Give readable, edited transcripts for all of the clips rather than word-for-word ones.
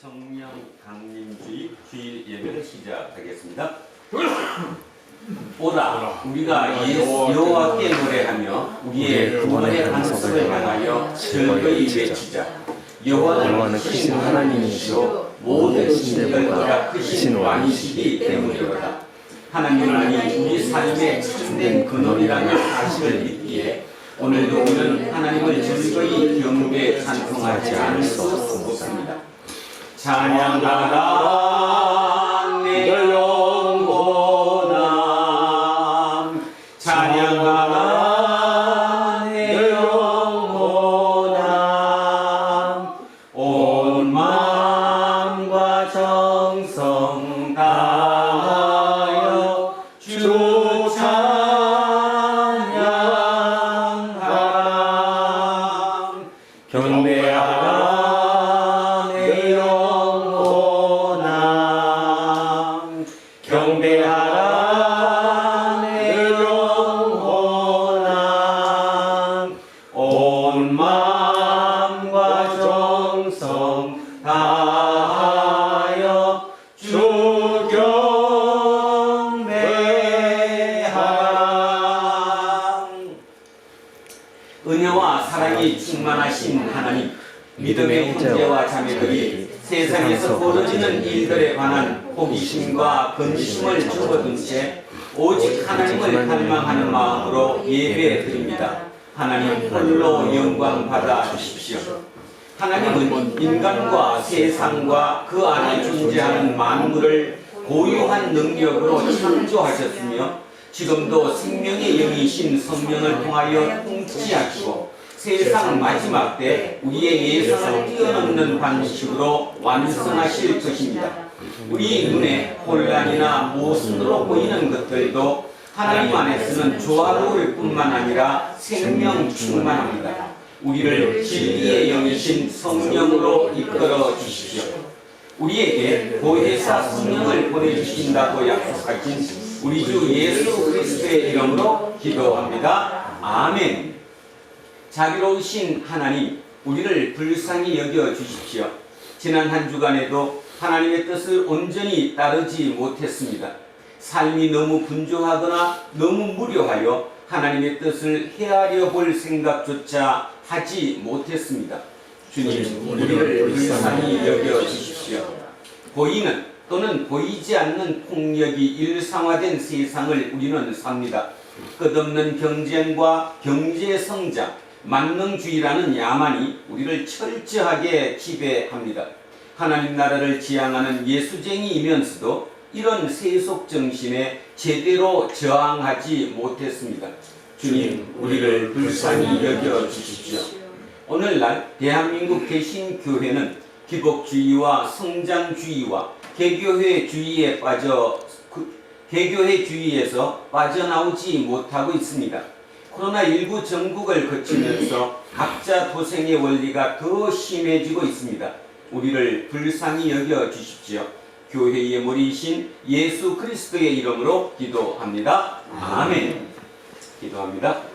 성령 강림주의 주일 예배를 시작하겠습니다. 오라 우리가 여호와께 노래하며 우리의 구원의 반석을 향하여 즐거이 외치자. 여호와는 크신 하나님이시오 모든 신들보다 크신 왕이시기 때문이로다. 하나님만이 우리 삶의 참된 근원이라는 사실을 믿기에 오늘도 우리는 하나님을 즐거이 경배 찬송하지 않을 수 없습니다. 찬양하라 내 영혼아, 찬양하라 내 영혼아, 온 마음과 정성 다하여 주 찬양하라. 경배하라 내 영혼아, 경배하라 내 영혼아, 온 마음과 정성 다하여 주 경배하라. 은혜와 사랑이 충만하신 하나님, 믿음의 형제와 자매들이 세상에서 벌어지는 일들에 관한 호기심과 근심을 접어둔 채 오직 하나님을 갈망하는 마음으로 예배드립니다. 하나님 홀로 영광 받아 주십시오. 하나님은 인간과 세상과 그 안에 존재하는 만물을 고유한 능력으로 창조하셨으며 지금도 생명의 영이신 성령을 통하여 통치하시고 세상 마지막 때 우리의 예상을 뛰어넘는 방식으로 완성하실 것입니다. 우리 눈에 혼란이나 모순으로 보이는 것들도 하나님 안에서는 조화로울 뿐만 아니라 생명 충만합니다. 우리를 진리의 영이신 성령으로 이끌어 주십시오. 우리에게 보혜사 성령을 보내주신다고 약속하신 우리 주 예수 그리스도의 이름으로 기도합니다. 아멘. 자비로우신 하나님, 우리를 불쌍히 여겨 주십시오. 지난 한 주간에도 하나님의 뜻을 온전히 따르지 못했습니다. 삶이 너무 분주하거나 너무 무료하여 하나님의 뜻을 헤아려 볼 생각조차 하지 못했습니다. 주님, 우리를 불쌍히 여겨 주십시오. 보이는 또는 보이지 않는 폭력이 일상화된 세상을 우리는 삽니다. 끝없는 경쟁과 경제 성장, 만능주의라는 야만이 우리를 철저하게 지배합니다. 하나님 나라를 지향하는 예수쟁이이면서도 이런 세속 정신에 제대로 저항하지 못했습니다. 주님, 우리를 불쌍히 여겨 주십시오. 오늘날 대한민국 개신교회는 기복주의와 성장주의와 개교회주의에서 빠져나오지 못하고 있습니다. 코로나19 전국을 거치면서 각자 도생의 원리가 더 심해지고 있습니다. 우리를 불쌍히 여겨 주십시오. 교회의 머리이신 예수 그리스도의 이름으로 기도합니다. 아멘. 기도합니다.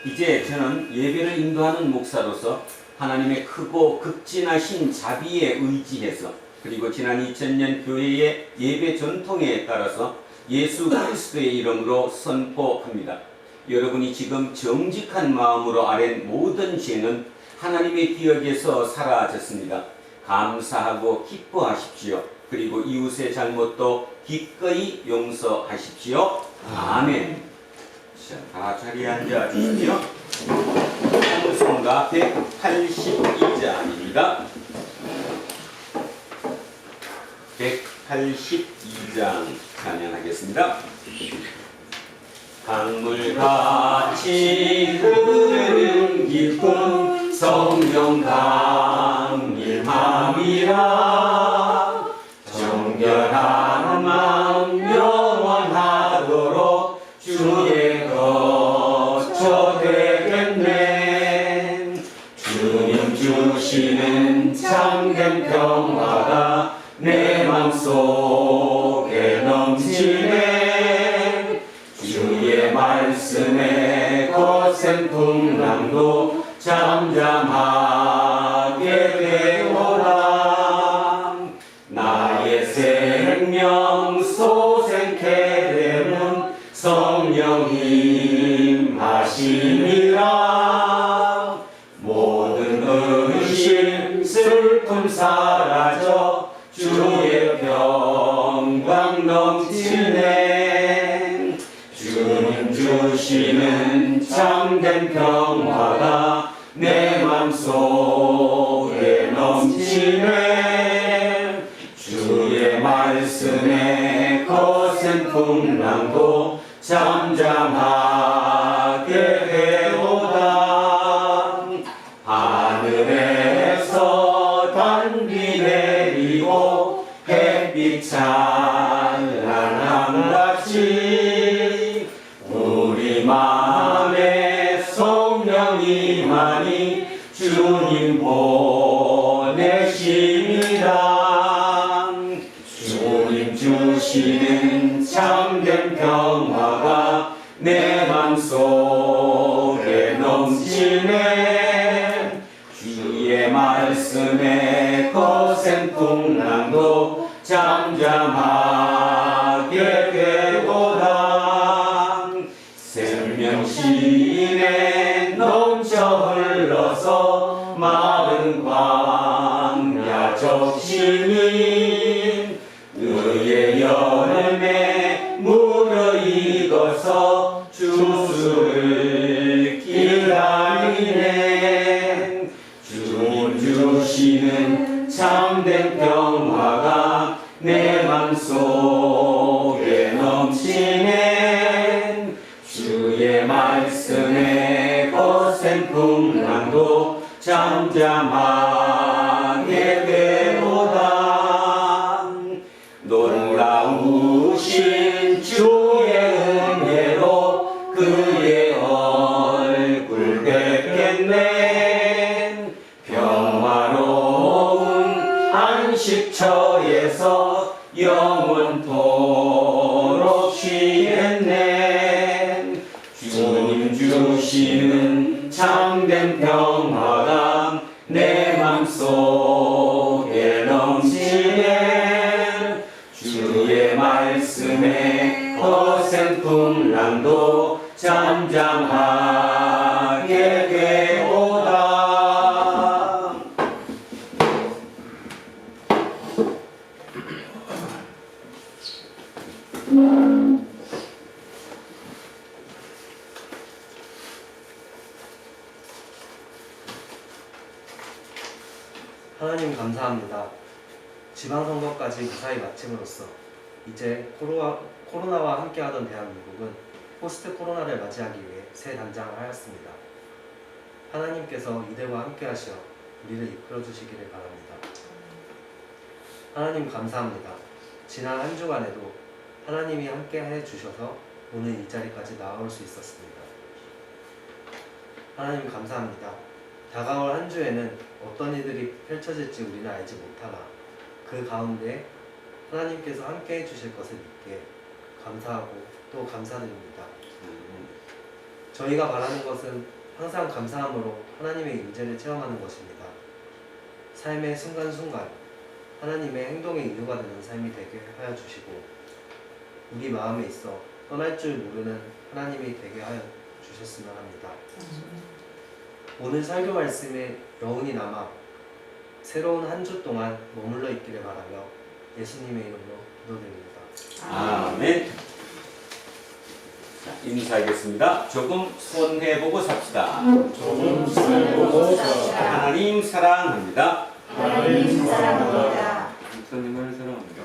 이제 저는 예배를 인도하는 목사로서 하나님의 크고 극진하신 자비에 의지해서 그리고 지난 2000년 교회의 예배 전통에 따라서 예수 그리스도의 이름으로 선포합니다. 여러분이 지금 정직한 마음으로 아랜 모든 죄는 하나님의 기억에서 사라졌습니다. 감사하고 기뻐하십시오. 그리고 이웃의 잘못도 기꺼이 용서하십시오. 아멘. 자, 다 자리에 앉아 주십시오. 찬송가 찬송가 182장입니다. 182장 찬양하겠습니다. 강물같이 흐르는 깊은 성령 강림함이라 정결한 마음 영원하도록 주의 거처 되겠네. 주님 주시는 참된 평화가 내 맘속에 넘치네. 주의 말씀에 거센 풍랑도 잠잠하게 되오라. 나의 생명 소생케 되는 성령 임하시니라. 모든 의심 슬픔 사라져 주의 평강 넘치네. 주님 주시는 참된 평화가 내 맘속에 넘치네. 주의 말씀에 거센 풍랑도 잠잠하게 되오다. 하늘에서 단비 내리고 햇빛 찬란함같이 우리 마음에 성령이 많이 주님 보내심이라. 주님 주시는 참된 평화가 내 맘속에 넘치네. 주의 말씀에 거센 풍랑도 잠잠하게 되도다. 생명신에 넘쳐 흘러서 마른 광야 적시니 의의 열매 무르익어서 주수를 기다리네. 주님 주시는 참된 평화가 내 맘속에 넘치네. 주의 말씀에 거센 풍랑도 잠잠하게 되오다. 놀라우신 주의 은혜로 그의 얼굴 뵙겠네. 평화로운 안식처에서 영원토록 쉬겠네. 주님 주시는 참된 평화가 내 맘속에 넘치네. 주의 말씀에 거센 풍랑도 잠잠하게 되오다. 하나님 감사합니다. 지방선거까지 무사히 마침으로써 이제 코로나와 함께하던 대한민국은 포스트 코로나를 맞이하기 위해 새 단장을 하였습니다. 하나님께서 이들과 함께하시어 우리를 이끌어 주시기를 바랍니다. 하나님 감사합니다. 지난 한 주간에도 하나님이 함께해 주셔서 오늘 이 자리까지 나아올 수 있었습니다. 하나님 감사합니다. 다가올 한 주에는 어떤 일들이 펼쳐질지 우리는 알지 못하나 그 가운데 하나님께서 함께해 주실 것을 믿기에 감사하고 또 감사드립니다. 저희가 바라는 것은 항상 감사함으로 하나님의 임재를 체험하는 것입니다. 삶의 순간순간 하나님의 행동의 이유가 되는 삶이 되게 하여 주시고 우리 마음에 있어 떠날 줄 모르는 하나님이 되게 하여 주셨으면 합니다. 오늘 설교 말씀에 여운이 남아 새로운 한 주 동안 머물러 있기를 바라며 예수님의 이름으로 기도드립니다. 아멘. 인사하겠습니다. 조금 손해보고 삽시다. 조금 손해보고 삽시다. 하나님 사랑합니다. 하나님 사랑합니다. 목사님을 사랑합니다.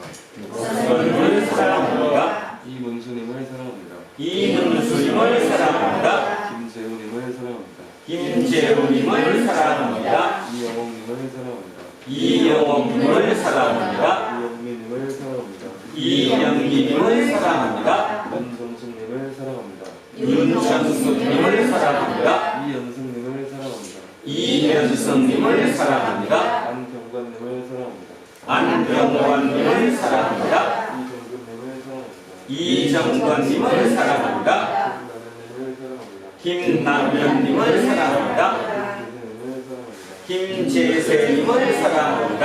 목사님을 사랑합니다. 이문수님을 사랑합니다. 이문수님을 사랑합니다. 김재훈님을 사랑합니다. 김재훈님을 사랑합니다. 이영옥님을 사랑합니다. 이영옥님을 사랑합니다. 이영민님을 사랑합니다. 이영민님을 사랑합니다. 윤정숙님을 사랑합니다. 윤정숙님을 사랑합니다. 이연승님을 사랑합니다. 이연성님을 사랑합니다. 안경관님을 사랑합니다. 안병관님을 사랑합니다. 이정근님을 사랑합니다. 이정관님을 사랑합니다. 김남현님을 사랑합니다. 김남현님을 사랑합니다. 김재생님을 사랑합니다. 김재세님을 사랑합니다.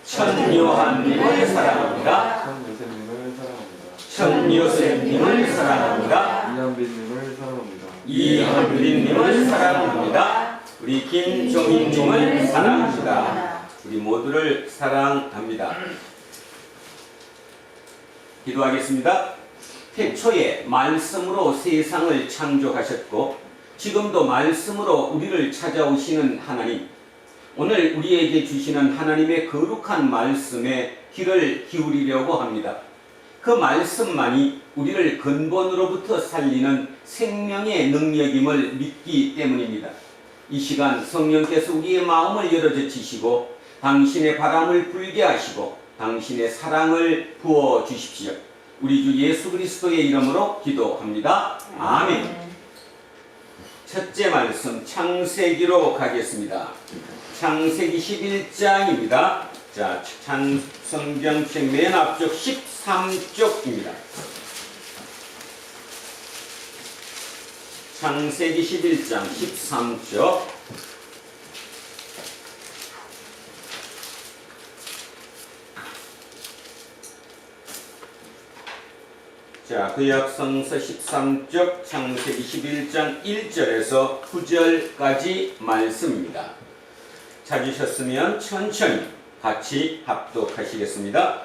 천요한님을 천요한님을 사랑합니다. 사랑합니다. 천요셉님을 사랑합니다. 천요셉님을 사랑합니다. 이한빈님을 사랑합니다. 이한빈님을 사랑합니다. 우리 김종인님을 사랑합니다. 우리 모두를 사랑합니다. 기도하겠습니다. 태초에 말씀으로 세상을 창조하셨고 지금도 말씀으로 우리를 찾아오시는 하나님, 오늘 우리에게 주시는 하나님의 거룩한 말씀에 귀를 기울이려고 합니다. 그 말씀만이 우리를 근본으로부터 살리는 생명의 능력임을 믿기 때문입니다. 이 시간 성령께서 우리의 마음을 열어젖히시고 당신의 바람을 불게 하시고 당신의 사랑을 부어 주십시오. 우리 주 예수 그리스도의 이름으로 기도합니다. 아멘. 첫째 말씀 창세기로 가겠습니다. 창세기 11장입니다. 자, 성경책 맨 앞쪽 13쪽입니다. 창세기 11장 13쪽. 자, 구약성서 13쪽 창세기 11장 1절에서 9절까지 말씀입니다. 찾으셨으면 천천히 같이 합독하시겠습니다.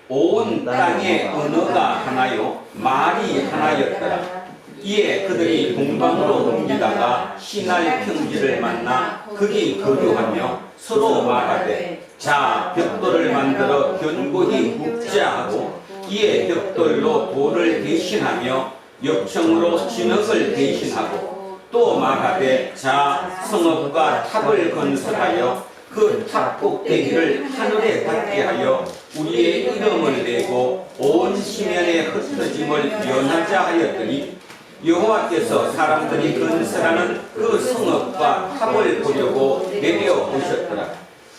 온 땅의 언어가 하나요 말이 하나였더라. 이에 그들이 동방으로 옮기다가 시날 평지를 만나 거기 거류하며 서로 말하되 자 벽돌을 만들어 견고히 묵자 하고 이에 벽돌로 돌을 대신하며 역청으로 진흙을 대신하고 또 말하되 자 성읍과 탑을 건설하여 그 탑 꼭대기를 하늘에 닿게 하여 우리의 이름을 내고 온 지면에 흩어짐을 면하자 하였더니 여호와께서 사람들이 건설하는 그 성읍과 탑을 보려고 내려오셨더라.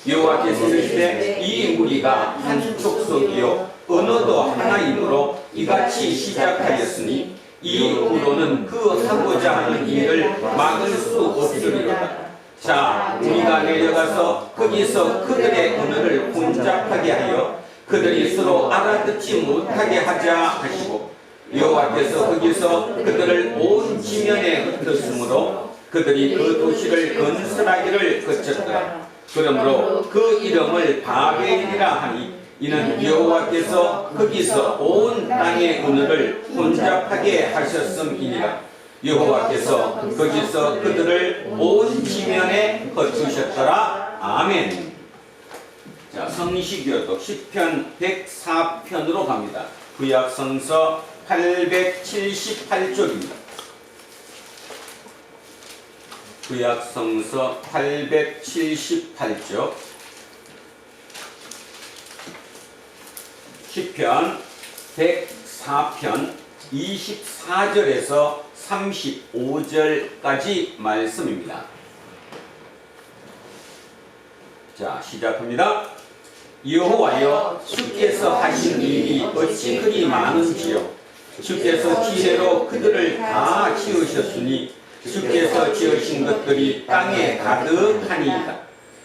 여호와께서 이르시되 이 무리가 한 족속이요 언어도 하나이므로 이같이 시작하였으니 이후로는 그 하고자 하는 일을 막을 수 없으리로다. 자, 우리가 내려가서 거기서 그들의 언어를 혼잡하게 하여 그들이 서로 알아듣지 못하게 하자 하시고 여호와께서 거기서 그들을 온 지면에 흩었으므로 그들이 그 도시를 건설하기를 거쳤더라. 그러므로 그 이름을 바벨이라 하니 이는 여호와께서 거기서 온 땅의 언어를 혼잡하게 하셨음이니라. 여호와께서 거기서 그들을 온 지면에 흩으셨더라. 아멘. 자, 성시교독 10편 104편으로 갑니다. 구약성서 878쪽입니다. 구약성서 878쪽 10편 104편 24절에서 35절까지 말씀입니다. 자, 시작합니다. 여호와여 주께서 하신 일이 어찌 그리 많은지요. 주께서 지혜로 그들을 다 지으셨으니 주께서 지으신 것들이 땅에 가득하니이다.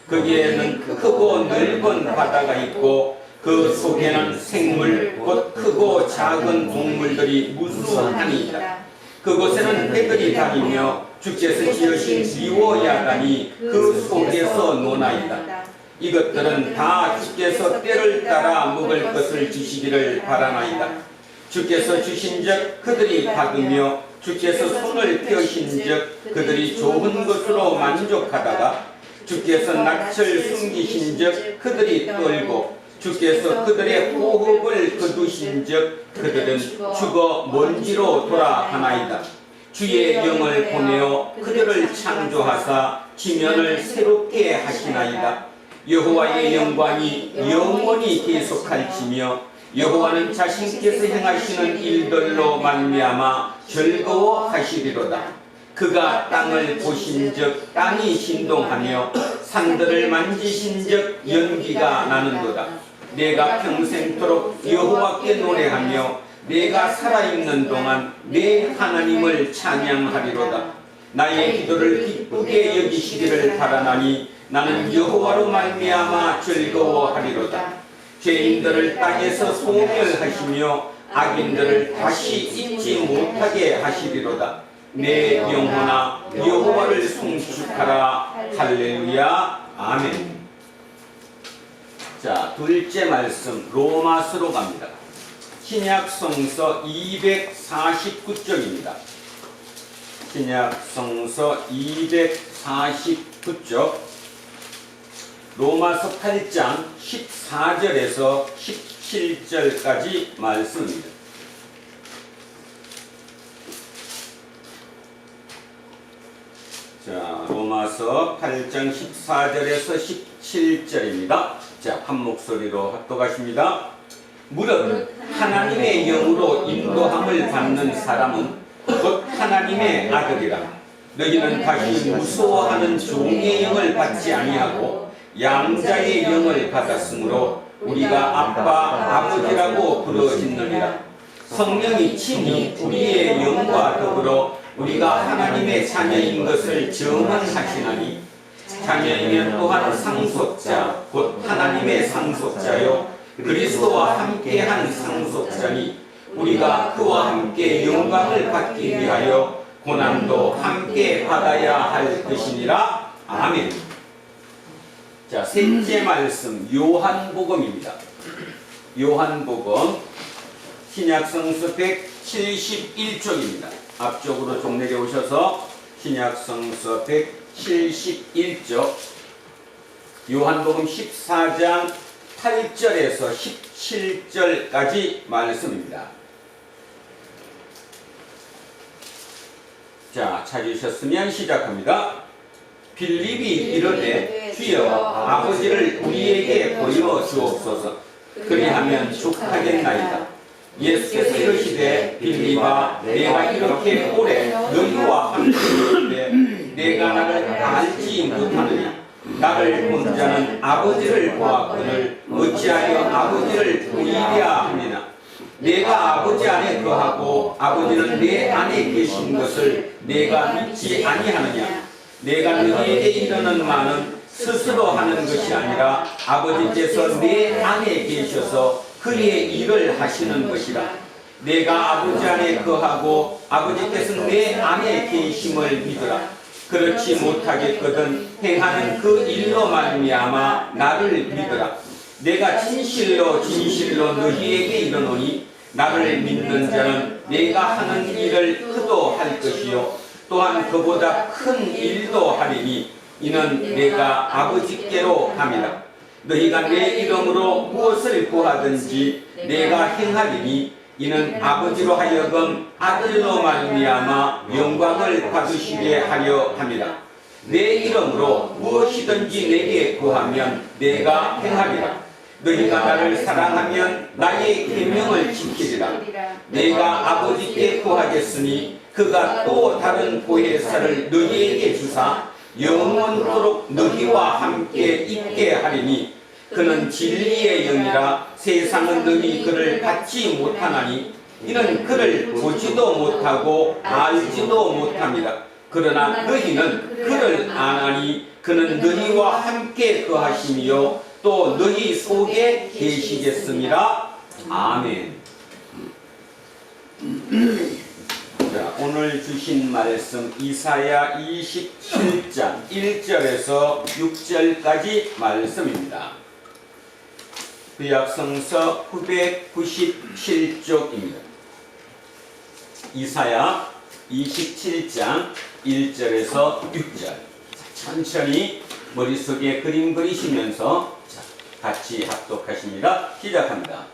거기에는 크고 넓은 바다가 있고 그 속에는 생물 곧 크고 작은 동물들이 무수하니이다. 그곳에는 해들이 다니며 주께서 지으신 리워야단이 그 속에서 노나이다. 이것들은 다 주께서 때를 따라 먹을 것을 주시기를 바라나이다. 주께서 주신즉 그들이 받으며 주께서 손을 펴신즉 그들이 좋은 것으로 만족하다가 주께서 낯을 숨기신즉 그들이 떨고 주께서 그들의 호흡을 거두신즉 그들은 죽어 먼지로 돌아가나이다. 주의 영을 보내어 그들을 창조하사 지면을 새롭게 하시나이다. 여호와의 영광이 영원히 계속할지며 여호와는 자신께서 행하시는 일들로 말미암아 즐거워하시리로다. 그가 땅을 보신즉 땅이 신동하며 산들을 만지신즉 연기가 나는도다. 내가 평생토록 여호와께 노래하며 내가 살아있는 동안 내 하나님을 찬양하리로다. 나의 기도를 기쁘게 여기시기를 바라나니 나는 여호와로 말미암아 즐거워하리로다. 죄인들을 땅에서 소멸하시며 악인들을 다시 잊지 못하게 하시리로다. 내 영혼아 여호와를 송축하라. 할렐루야. 아멘. 자, 둘째 말씀 로마서로 갑니다. 신약 성서 249쪽입니다. 신약 성서 249쪽 로마서 8장 14절에서 17절까지 말씀입니다. 자, 로마서 8장 14절에서 17절입니다. 자, 한 목소리로 합독하십니다. 무릇 하나님의 영으로 인도함을 받는 사람은 곧 하나님의 아들이라. 너희는 다시 무서워하는 종의 영을 받지 아니하고 양자의 영을 받았으므로 우리가 아빠 아버지라고 부르짖느니라. 성령이 친히 우리의 영과 더불어 우리가 하나님의 자녀인 것을 증언하시나니 자녀이면 또한 상속자 곧 하나님의 상속자요 그리스도와 함께한 상속자니 우리가 그와 함께 영광을 받기 위하여 고난도 함께 받아야 할 것이니라. 아멘. 자, 셋째 말씀 요한복음입니다. 요한복음 신약성서 171쪽입니다. 앞쪽으로 좀 내려오셔서 신약성서 171쪽 요한복음 14장 8절에서 17절까지 말씀입니다. 자, 찾으셨으면 시작합니다. 빌립이 이르되 주여 아버지를 우리에게 보여 주옵소서. 그리하면 족하겠나이다. 예수께서 이르시되 빌립아 내가 이렇게 오래 너희와 함께 있는데 내가 나를 알지 못하느냐. 나를 본 자는 아버지를 보았거늘 어찌하여 아버지를 보이랴 하느냐. 내가 아버지 안에 거하고 아버지는 내 안에 계신 것을 내가 믿지 아니하느냐. 내가 너희에게 이르는 말은 스스로 하는 것이 아니라 아버지께서 내 안에 계셔서 그의 일을 하시는 것이라. 내가 아버지 안에 거하고 아버지께서 내 안에 계심을 믿으라. 그렇지 못하겠거든 행하는 그 일로 말미암아 나를 믿으라. 내가 진실로 너희에게 이르노니 나를 믿는 자는 내가 하는 일을 그도 할 것이요 또한 그보다 큰 일도 하리니 이는 내가 아버지께로 함이라. 너희가 내 이름으로 무엇을 구하든지 내가 행하리니 이는 아버지로 하여금 아들로 말미암아 영광을 받으시게 하려 함이라. 내 이름으로 무엇이든지 내게 구하면 내가 행하리라. 너희가 나를 사랑하면 나의 계명을 지키리라. 내가 아버지께 구하겠으니 그가 또 다른 보혜사를 너희에게 주사 영원토록 너희와 함께 있게 하리니 그는 진리의 영이라. 세상은 너희 그를 받지 못하나니 이는 그를 보지도 못하고 알지도 못합니다. 그러나 너희는 그를 아나니 그는 너희와 함께 거하시며 또 너희 속에 계시겠습니다. 아멘. 자, 오늘 주신 말씀 이사야 27장 1절에서 6절까지 말씀입니다. 구약성서 997쪽입니다. 이사야 27장 1절에서 6절. 천천히 머릿속에 그림 그리시면서 같이 합독하십니다. 시작합니다.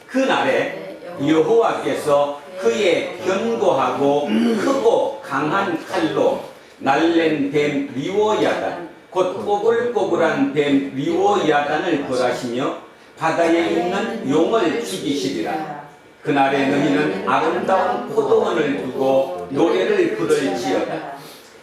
그날에 여호와께서 그의 견고하고 크고 강한 칼로 날랜 뱀 리오야단 곧 꼬불꼬불한 뱀 리오야단을 벌하시며 바다에 있는 용을 죽이시리라. 그날에 너희는 아름다운 포도원을 두고 노래를 부를지어다.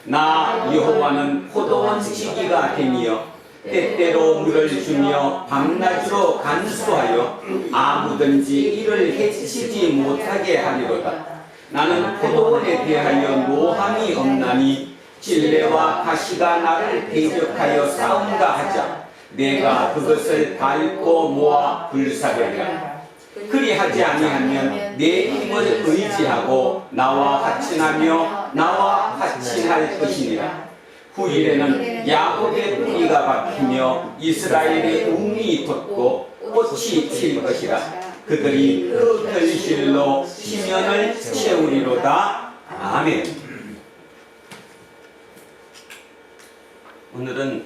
나 여호와는 포도원 지기가 되며 때때로 물을 주며 밤낮으로 간수하여 아무든지 이를 해치지 못하게 하리로다. 나는 포도원에 대하여 노함이 없나니 찔레와 가시가 나를 대적하여 싸운다 하자 내가 그것을 밟고 모아 불사르리라. 그리하지 아니하면 내 힘을 의지하고 나와 화친하며 나와 화친할 것이니라. 후일에는 야곱의 뿌리가 박히며 이스라엘의 웅이 돋고 꽃이 필 것이라. 그들이 그 결실로 시면을 채우리로다. 아멘. 오늘은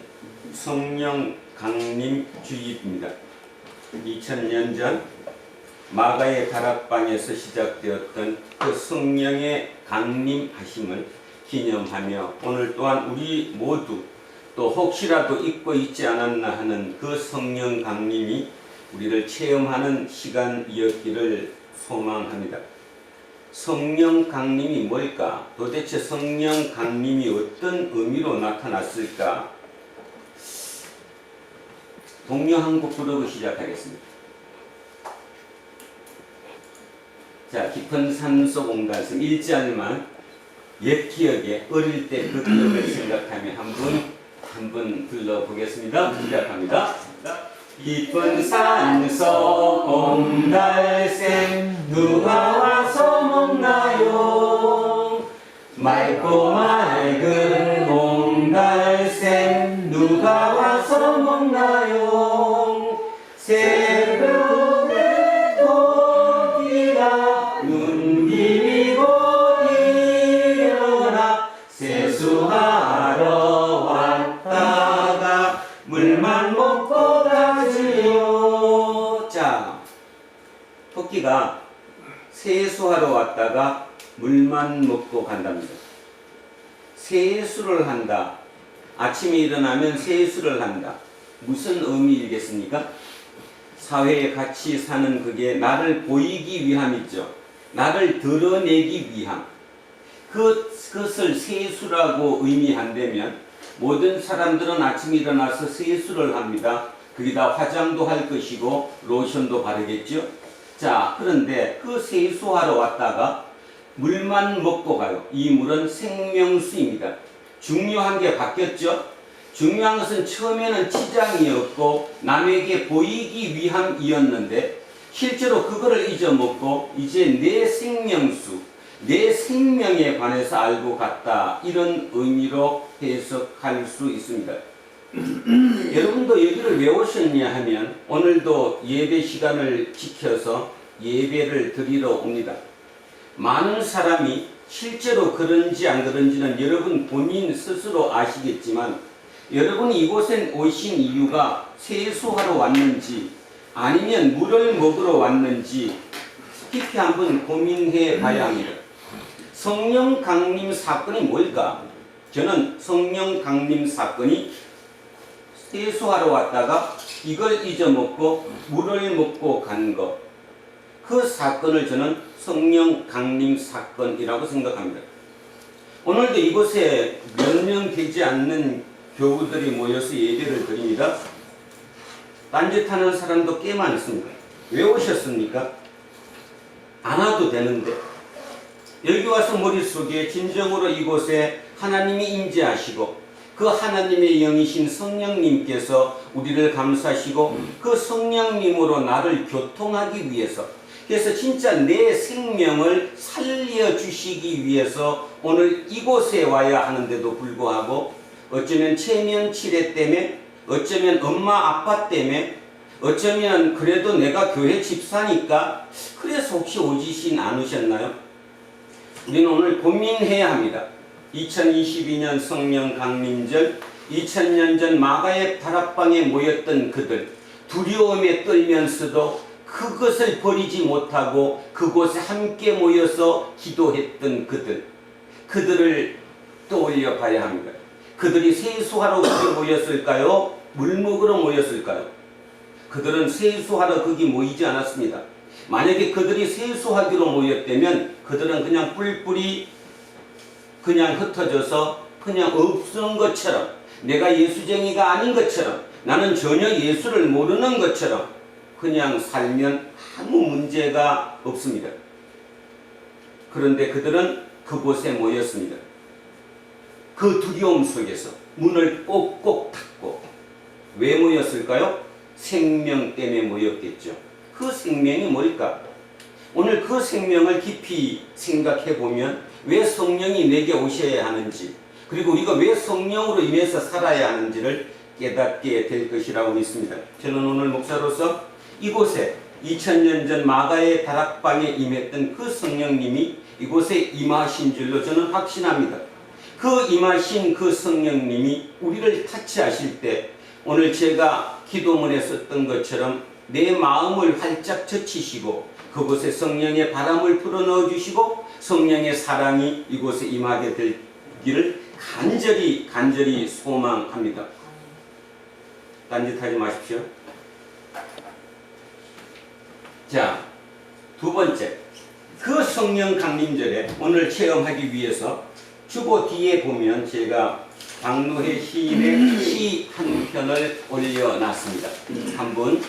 성령 강림 주일입니다. 2000년 전 마가의 다락방에서 시작되었던 그 성령의 강림하심을 기념하며 오늘 또한 우리 모두 또 혹시라도 잊고 있지 않았나 하는 그 성령 강림이 우리를 체험하는 시간이었기를 소망합니다. 성령 강림이 뭘까? 도대체 성령 강림이 어떤 의미로 나타났을까? 동요 한 곡 부르고 시작하겠습니다. 자, 깊은 산속 옹달샘 1절만 옛 기억에 어릴 때 그 기억을 생각하며 한 분 불러보겠습니다. 시작합니다. 깊은 산속 옹달샘 누가 와서 먹나요? 맑고 맑은 옹달샘 누가 와서 먹나요? 새벽에 토끼가 눈 비비고 일어나 세수하러 왔다가 물만 먹고 가지요. 자, 토끼가 세수하러 왔다가 물만 먹고 간답니다. 세수를 한다. 아침에 일어나면 세수를 한다. 무슨 의미이겠습니까? 사회에 같이 사는 그게 나를 보이기 위함이죠. 나를 드러내기 위함. 그것을 세수라고 의미한다면 모든 사람들은 아침에 일어나서 세수를 합니다. 거기다 화장도 할 것이고 로션도 바르겠죠. 자, 그런데 그 세수하러 왔다가 물만 먹고 가요. 이 물은 생명수입니다. 중요한 게 바뀌었죠. 중요한 것은 처음에는 치장이었고 남에게 보이기 위함이었는데 실제로 그거를 잊어먹고 이제 내 생명수, 내 생명에 관해서 알고 갔다. 이런 의미로 해석할 수 있습니다. 여러분도 여기를 왜 오셨냐 하면 오늘도 예배 시간을 지켜서 예배를 드리러 옵니다. 많은 사람이 실제로 그런지 안 그런지는 여러분 본인 스스로 아시겠지만 여러분이 이곳에 오신 이유가 세수하러 왔는지 아니면 물을 먹으러 왔는지 깊이 한번 고민해 봐야 합니다. 성령 강림 사건이 뭘까? 저는 성령 강림 사건이 세수하러 왔다가 이걸 잊어먹고 물을 먹고 간 것, 그 사건을 저는 성령 강림 사건이라고 생각합니다. 오늘도 이곳에 몇 명 되지 않는 교우들이 모여서 예배를 드립니다. 딴짓하는 사람도 꽤 많습니다. 왜 오셨습니까? 안 와도 되는데 여기 와서 머릿속에 진정으로 이곳에 하나님이 임재하시고 그 하나님의 영이신 성령님께서 우리를 감싸시고 그 성령님으로 나를 교통하기 위해서, 그래서 진짜 내 생명을 살려주시기 위해서 오늘 이곳에 와야 하는데도 불구하고 어쩌면 체면 치레 때문에, 어쩌면 엄마 아빠 때문에, 어쩌면 그래도 내가 교회 집사니까 그래서 혹시 오지신 않으셨나요? 우리는 오늘 고민해야 합니다. 2022년 성령 강림절, 2000년 전 마가의 다락방에 모였던 그들, 두려움에 떨면서도 그것을 버리지 못하고 그곳에 함께 모여서 기도했던 그들을 떠올려 봐야 합니다. 그들이 세수하러 거기 모였을까요? 물 먹으러 모였을까요? 그들은 세수하러 거기 모이지 않았습니다. 만약에 그들이 세수하기로 모였다면 그들은 그냥 뿔뿔이 그냥 흩어져서 그냥 없는 것처럼, 내가 예수쟁이가 아닌 것처럼, 나는 전혀 예수를 모르는 것처럼 그냥 살면 아무 문제가 없습니다. 그런데 그들은 그곳에 모였습니다. 그 두려움 속에서 문을 꼭꼭 닫고. 왜 모였을까요? 생명 때문에 모였겠죠. 그 생명이 뭘까? 오늘 그 생명을 깊이 생각해 보면 왜 성령이 내게 오셔야 하는지, 그리고 우리가 왜 성령으로 임해서 살아야 하는지를 깨닫게 될 것이라고 믿습니다. 저는 오늘 목사로서 이곳에 2000년 전 마가의 다락방에 임했던 그 성령님이 이곳에 임하신 줄로 저는 확신합니다. 그 임하신 그 성령님이 우리를 타치하실 때 오늘 제가 기도문에 썼던 것처럼 내 마음을 활짝 젖히시고 그곳에 성령의 바람을 불어넣어 주시고 성령의 사랑이 이곳에 임하게 되기를 간절히 소망합니다. 딴짓하지 마십시오. 자, 두 번째, 그 성령 강림절에 오늘 체험하기 위해서 주보 뒤에 보면 제가 박노해 시인의 시 한 편을 올려놨습니다. 한번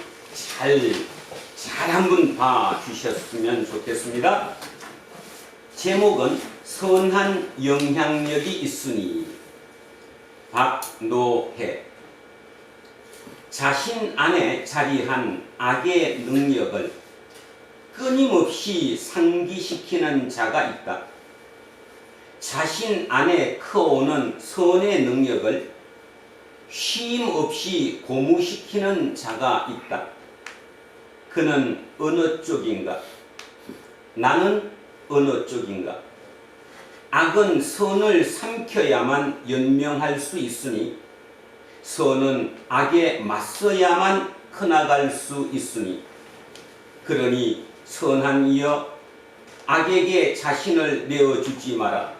잘 한번 봐주셨으면 좋겠습니다. 제목은 선한 영향력이 있으니. 박노해. 자신 안에 자리한 악의 능력을 끊임없이 상기시키는 자가 있다. 자신 안에 커오는 선의 능력을 쉼 없이 고무시키는 자가 있다. 그는 어느 쪽인가? 나는 어느 쪽인가? 악은 선을 삼켜야만 연명할 수 있으니 선은 악에 맞서야만 커나갈 수 있으니 그러니 선한 이여 악에게 자신을 내어주지 마라.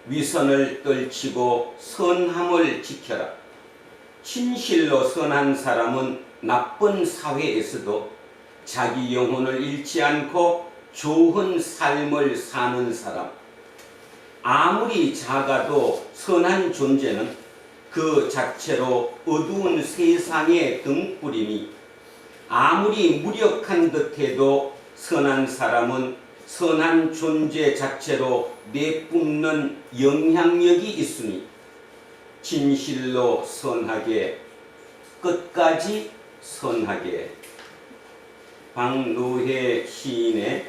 위선을 떨치고 선함을 지켜라. 진실로 선한 사람은 나쁜 사회에서도 자기 영혼을 잃지 않고 좋은 삶을 사는 사람. 아무리 작아도 선한 존재는 그 자체로 어두운 세상의 등불이니 아무리 무력한 듯해도 선한 사람은 선한 존재 자체로 내뿜는 영향력이 있으니 진실로 선하게 끝까지 선하게. 박노해 시인의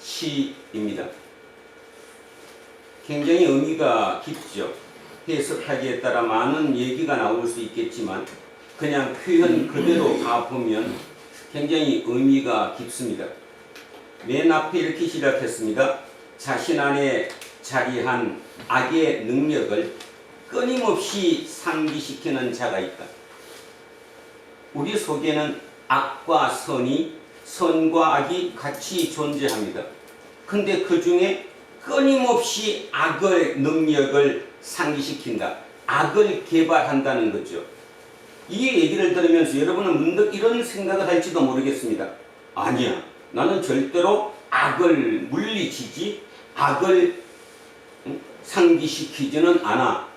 시입니다. 굉장히 의미가 깊죠. 해석하기에 따라 많은 얘기가 나올 수 있겠지만 그냥 표현 그대로 가보면 굉장히 의미가 깊습니다. 맨 앞에 이렇게 시작했습니다. 자신 안에 자리한 악의 능력을 끊임없이 상기시키는 자가 있다. 우리 속에는 악과 선이, 선과 악이 같이 존재합니다. 근데 그 중에 끊임없이 악의 능력을 상기시킨다. 악을 개발한다는 거죠. 이 얘기를 들으면서 여러분은 문득 이런 생각을 할지도 모르겠습니다. 아니야, 나는 절대로 악을 물리치지, 악을 상기시키지는 않아.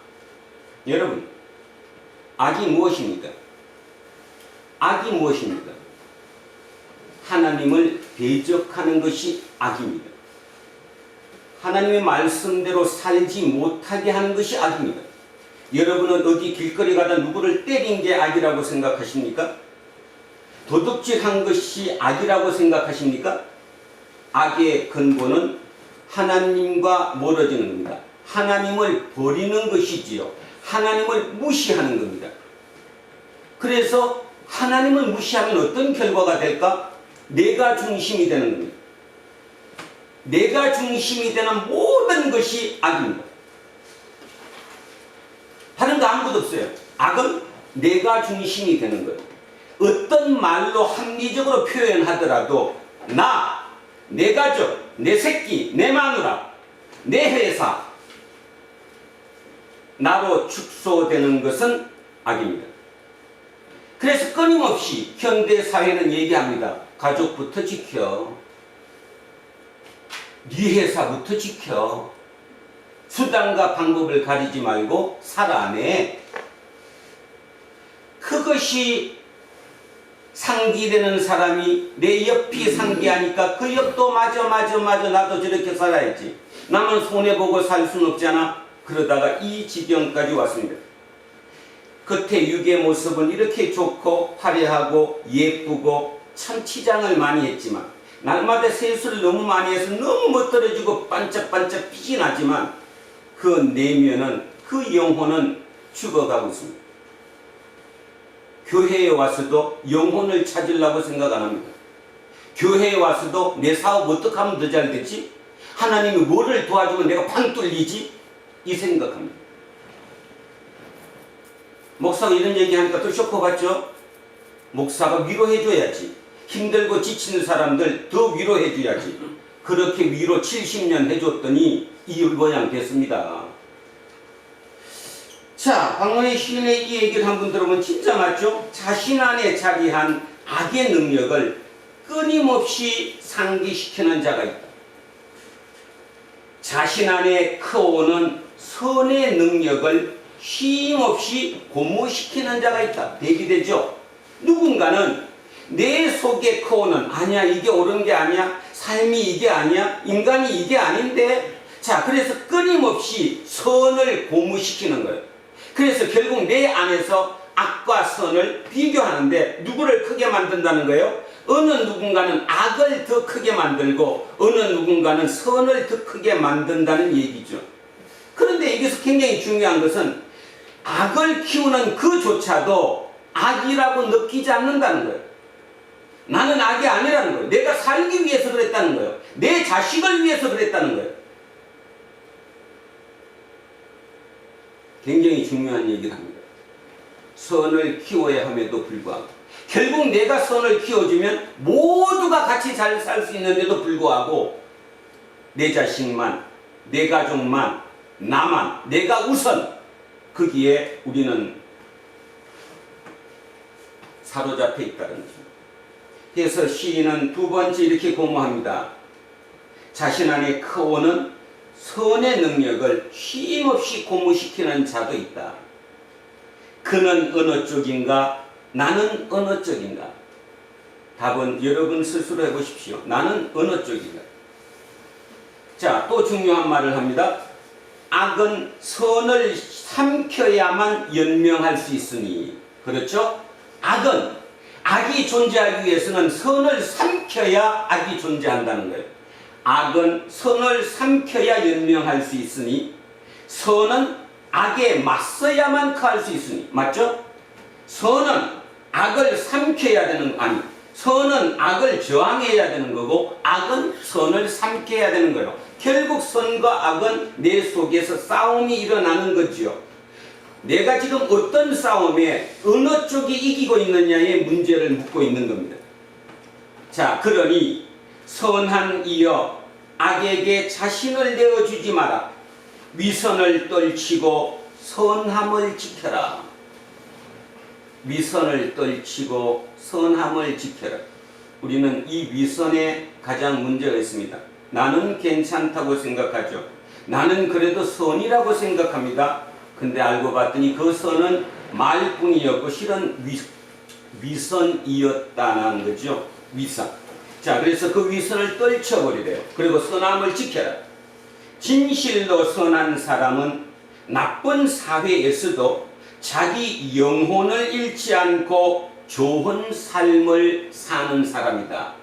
여러분, 악이 무엇입니까? 악이 무엇입니까? 하나님을 대적하는 것이 악입니다. 하나님의 말씀대로 살지 못하게 하는 것이 악입니다. 여러분은 어디 길거리 가다 누구를 때린 게 악이라고 생각하십니까? 도둑질한 것이 악이라고 생각하십니까? 악의 근본은 하나님과 멀어지는 겁니다. 하나님을 버리는 것이지요. 하나님을 무시하는 겁니다. 그래서 하나님을 무시하면 어떤 결과가 될까? 내가 중심이 되는 겁니다. 내가 중심이 되는 모든 것이 악입니다. 다른 거 아무것도 없어요. 악은 내가 중심이 되는 거예요. 어떤 말로 합리적으로 표현하더라도 나, 내 가족, 내 새끼, 내 마누라, 내 회사, 나로 축소되는 것은 악입니다. 그래서 끊임없이 현대사회는 얘기합니다. 가족부터 지켜. 네 회사부터 지켜. 수단과 방법을 가리지 말고 살아내. 그것이 상기되는 사람이 내 옆이 상기하니까 그 옆도 맞아 나도 저렇게 살아야지. 나만 손해보고 살 수는 없잖아. 그러다가 이 지경까지 왔습니다. 겉에 육의 모습은 이렇게 좋고 화려하고 예쁘고 참 치장을 많이 했지만 날마다 세수를 너무 많이 해서 너무 멋들어지고 반짝반짝 빛이 나지만 그 내면은 그 영혼은 죽어가고 있습니다. 교회에 와서도 영혼을 찾으려고 생각 안 합니다. 교회에 와서도 내 사업 어떻게 하면 더 잘 되지? 하나님이 뭐를 도와주면 내가 팡 뚫리지? 이 생각합니다. 목사가 이런 얘기하니까 또 쇼크 받죠? 목사가 위로해줘야지. 힘들고 지치는 사람들 더 위로해줘야지. 그렇게 위로 70년 해줬더니 이 모양 됐습니다. 자, 박문의 시인의 이 얘기를 한번 들어보면 진짜 맞죠? 자신 안에 자리한 악의 능력을 끊임없이 상기시키는 자가 있다. 자신 안에 크어오는 선의 능력을 쉼없이 고무시키는 자가 있다. 대비되죠? 누군가는 내 속에 크어오는 아니야 이게 옳은 게 아니야 삶이 이게 아니야 인간이 이게 아닌데 자 그래서 끊임없이 선을 고무시키는 거예요. 그래서 결국 내 안에서 악과 선을 비교하는데 누구를 크게 만든다는 거예요? 어느 누군가는 악을 더 크게 만들고 어느 누군가는 선을 더 크게 만든다는 얘기죠. 그런데 여기서 굉장히 중요한 것은 악을 키우는 그조차도 악이라고 느끼지 않는다는 거예요. 나는 악이 아니라는 거예요. 내가 살기 위해서 그랬다는 거예요. 내 자식을 위해서 그랬다는 거예요. 굉장히 중요한 얘기를 합니다. 선을 키워야 함에도 불구하고 결국 내가 선을 키워주면 모두가 같이 잘 살 수 있는데도 불구하고 내 자식만, 내 가족만, 나만, 내가 우선 거기에 우리는 사로잡혀 있다는 거죠. 그래서 시인은 두 번째 이렇게 고무합니다. 자신 안에 크어오는 선의 능력을 쉼없이 고무시키는 자도 있다. 그는 어느 쪽인가? 나는 어느 쪽인가? 답은 여러분 스스로 해보십시오. 나는 어느 쪽인가? 자, 또 중요한 말을 합니다. 악은 선을 삼켜야만 연명할 수 있으니. 그렇죠? 악이 존재하기 위해서는 선을 삼켜야 악이 존재한다는 거예요. 악은 선을 삼켜야 연명할 수 있으니 선은 악에 맞서야만 커할 수 있으니. 맞죠? 선은 악을 삼켜야 되는 아니 선은 악을 저항해야 되는 거고 악은 선을 삼켜야 되는 거예요. 결국 선과 악은 내 속에서 싸움이 일어나는 거지요. 내가 지금 어떤 싸움에 어느 쪽이 이기고 있느냐에 문제를 묻고 있는 겁니다. 자, 그러니 선한 이여 악에게 자신을 내어주지 마라. 위선을 떨치고 선함을 지켜라. 위선을 떨치고 선함을 지켜라. 우리는 이 위선에 가장 문제가 있습니다. 나는 괜찮다고 생각하죠. 나는 그래도 선이라고 생각합니다. 근데 알고 봤더니 그 선은 말뿐이었고 실은 위선이었다는 거죠. 위선. 자, 그래서 그 위선을 떨쳐버리래요. 그리고 선함을 지켜라. 진실로 선한 사람은 나쁜 사회에서도 자기 영혼을 잃지 않고 좋은 삶을 사는 사람이다.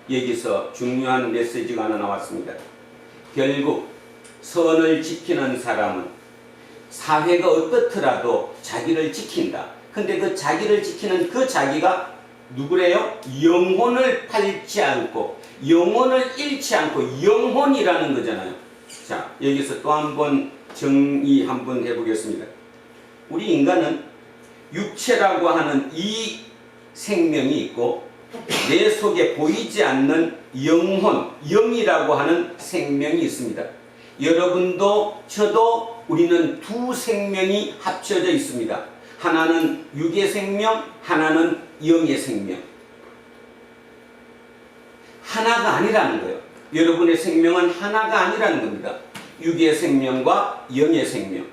여기서 중요한 메시지가 하나 나왔습니다. 결국 선을 지키는 사람은 사회가 어떻더라도 자기를 지킨다. 근데 그 자기를 지키는 그 자기가 누구래요? 영혼을 팔지 않고 영혼을 잃지 않고 영혼이라는 거잖아요. 자, 여기서 또 한번 정의 한번 해보겠습니다. 우리 인간은 육체라고 하는 이 생명이 있고 내 속에 보이지 않는 영혼, 영이라고 하는 생명이 있습니다. 여러분도 저도 우리는 두 생명이 합쳐져 있습니다. 하나는 육의 생명, 하나는 영의 생명. 하나가 아니라는 거예요. 여러분의 생명은 하나가 아니라는 겁니다. 육의 생명과 영의 생명.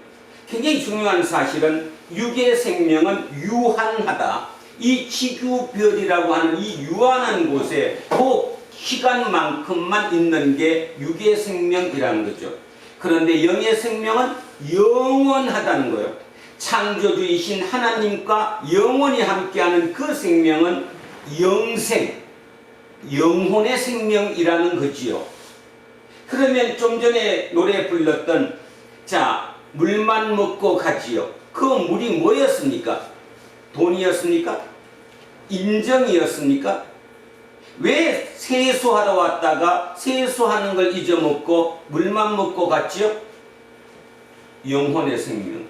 굉장히 중요한 사실은 육의 생명은 유한하다. 이 지구별이라고 하는 이 유한한 곳에 그 시간만큼만 있는 게 육의 생명이라는 거죠. 그런데 영의 생명은 영원하다는 거예요. 창조주이신 하나님과 영원히 함께하는 그 생명은 영생, 영혼의 생명이라는 거지요. 그러면 좀 전에 노래 불렀던 자, 물만 먹고 가지요. 그 물이 뭐였습니까? 돈이었습니까? 인정이었습니까? 왜 세수하러 왔다가 세수하는 걸 잊어먹고 물만 먹고 갔지요? 영혼의 생명.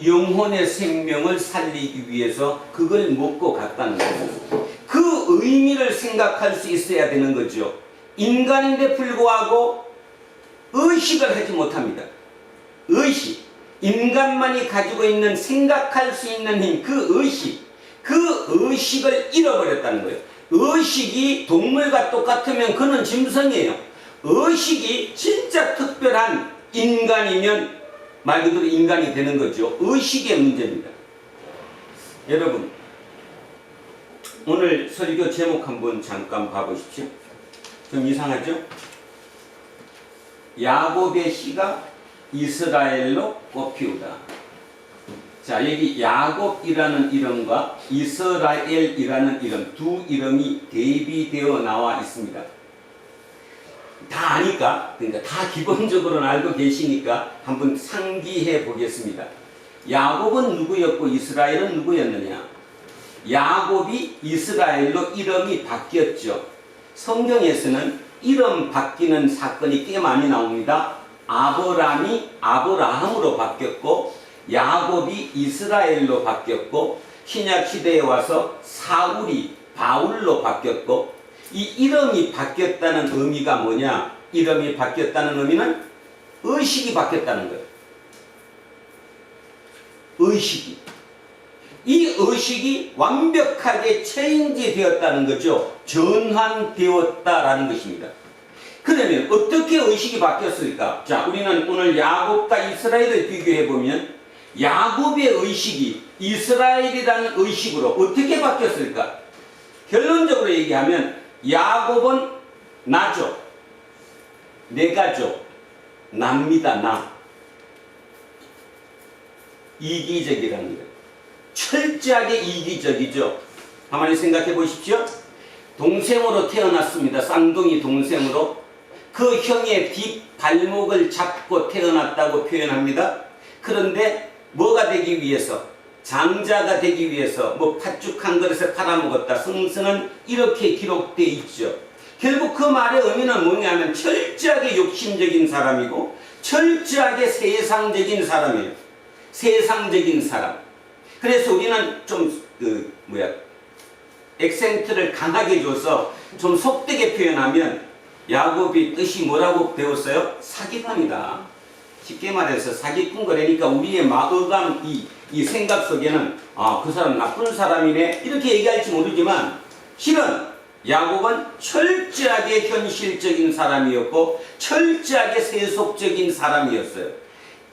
영혼의 생명을 살리기 위해서 그걸 먹고 갔다는 거죠. 그 의미를 생각할 수 있어야 되는 거죠. 인간인데 불구하고 의식을 하지 못합니다. 의식. 인간만이 가지고 있는 생각할 수 있는 힘, 그 의식을 잃어버렸다는 거예요. 의식이 동물과 똑같으면 그는 짐승이에요. 의식이 진짜 특별한 인간이면 말 그대로 인간이 되는 거죠. 의식의 문제입니다. 여러분, 오늘 설교 제목 한번 잠깐 봐보십시오. 좀 이상하죠? 야곱의 씨가 이스라엘로 꽃피우다. 자, 여기 야곱이라는 이름과 이스라엘이라는 이름, 두 이름이 대비되어 나와 있습니다. 다 아니까, 그러니까 다 기본적으로는 알고 계시니까 한번 상기해 보겠습니다. 야곱은 누구였고 이스라엘은 누구였느냐? 야곱이 이스라엘로 이름이 바뀌었죠. 성경에서는 이름 바뀌는 사건이 꽤 많이 나옵니다. 아브람이 아브라함으로 바뀌었고 야곱이 이스라엘로 바뀌었고 신약시대에 와서 사울이 바울로 바뀌었고 이 이름이 바뀌었다는 의미가 뭐냐? 이름이 바뀌었다는 의미는 의식이 바뀌었다는 거예요. 의식이. 이 의식이 완벽하게 체인지 되었다는 거죠. 전환되었다라는 것입니다. 그러면 어떻게 의식이 바뀌었을까? 자, 우리는 오늘 야곱과 이스라엘을 비교해보면 야곱의 의식이 이스라엘이라는 의식으로 어떻게 바뀌었을까? 결론적으로 얘기하면 야곱은 나죠. 내가죠. 납니다. 나. 이기적이라는 거예요. 철저하게 이기적이죠. 가만히 생각해 보십시오. 동생으로 태어났습니다. 쌍둥이 동생으로. 그 형의 뒷발목을 잡고 태어났다고 표현합니다. 그런데 뭐가 되기 위해서? 장자가 되기 위해서 뭐 팥죽 한 그릇에 팔아먹었다. 성서는 이렇게 기록되어 있죠. 결국 그 말의 의미는 뭐냐면 철저하게 욕심적인 사람이고 철저하게 세상적인 사람이에요. 세상적인 사람. 그래서 우리는 좀 액센트를 강하게 줘서 좀 속되게 표현하면 야곱이 뜻이 뭐라고 배웠어요? 사기꾼이다. 쉽게 말해서 사기꾼 거라니까 우리의 마음감, 이 생각 속에는 아, 그 사람 나쁜 사람이네 이렇게 얘기할지 모르지만 실은 야곱은 철저하게 현실적인 사람이었고 철저하게 세속적인 사람이었어요.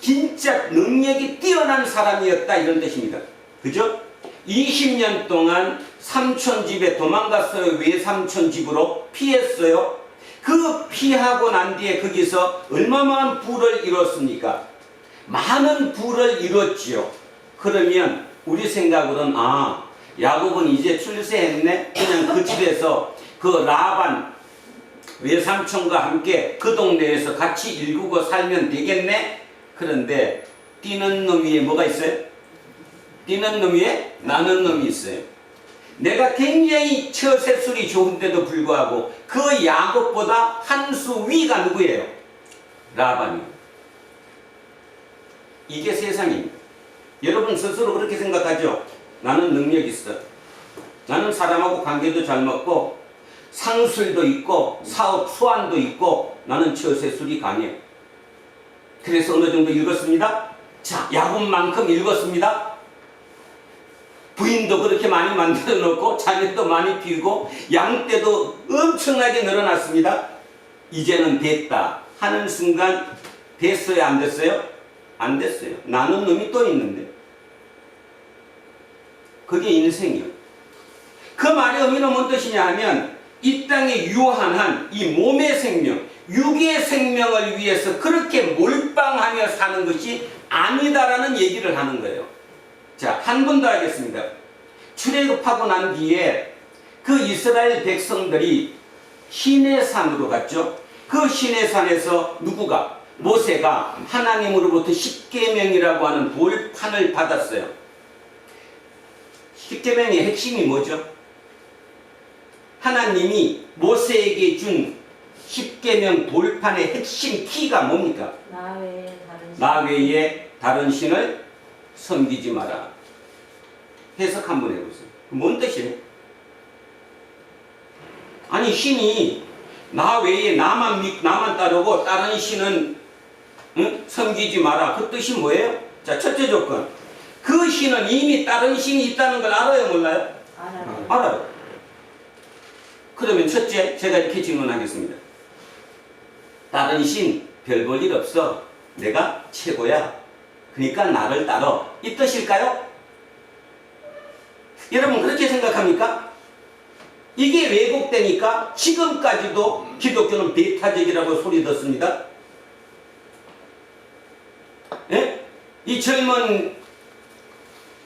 진짜 능력이 뛰어난 사람이었다 이런 뜻입니다. 그죠? 20년 동안 삼촌 집에 도망갔어요. 외삼촌 집으로 피했어요. 그 피하고 난 뒤에 거기서 얼마만 부를 이뤘습니까? 많은 부를 이뤘지요. 그러면 우리 생각으로는 아, 야곱은 이제 출세했네. 그냥 그 집에서 그 라반 외삼촌과 함께 그 동네에서 같이 일구고 살면 되겠네. 그런데 뛰는 놈 위에 뭐가 있어요? 뛰는 놈 위에 나는 놈이 있어요. 내가 굉장히 처세술이 좋은데도 불구하고 그 야곱보다 한 수 위가 누구예요? 라반이에요. 이게 세상입니다. 여러분 스스로 그렇게 생각하죠? 나는 능력 있어. 나는 사람하고 관계도 잘 맞고 상술도 있고 사업 수완도 있고 나는 처세술이 강해. 그래서 어느 정도 읽었습니다. 자, 야곱만큼 읽었습니다. 부인도 그렇게 많이 만들어 놓고 자녀도 많이 피우고 양떼도 엄청나게 늘어났습니다. 이제는 됐다 하는 순간 됐어요? 안 됐어요? 안 됐어요. 나는 놈이 또 있는데. 그게 인생이요. 그 말의 의미는 뭔 뜻이냐 하면 이 땅에 유한한 이 몸의 생명, 육의 생명을 위해서 그렇게 몰빵하며 사는 것이 아니다라는 얘기를 하는 거예요. 자, 한 번 더 하겠습니다. 출애굽하고 난 뒤에 그 이스라엘 백성들이 시내산으로 갔죠. 그 시내산에서 누구가? 모세가 하나님으로부터 십계명이라고 하는 돌판을 받았어요. 십계명의 핵심이 뭐죠? 하나님이 모세에게 준 십계명 돌판의 핵심 키가 뭡니까? 나 외에 다른 신을 섬기지 마라. 해석 한번 해보세요. 뭔 뜻이에요? 아니 신이 나 외에 나만 따르고 다른 신은 섬기지 마라. 그 뜻이 뭐예요? 자, 첫째 조건. 그 신은 이미 다른 신이 있다는 걸 알아요, 몰라요? 알아요. 그러면 첫째, 제가 이렇게 질문하겠습니다. 다른 신 별 볼 일 없어. 내가 최고야. 그러니까 나를 따라. 이 뜻일까요? 여러분 그렇게 생각합니까? 이게 왜곡되니까 지금까지도 기독교는 배타적이라고 소리 듣습니다. 예? 이 젊은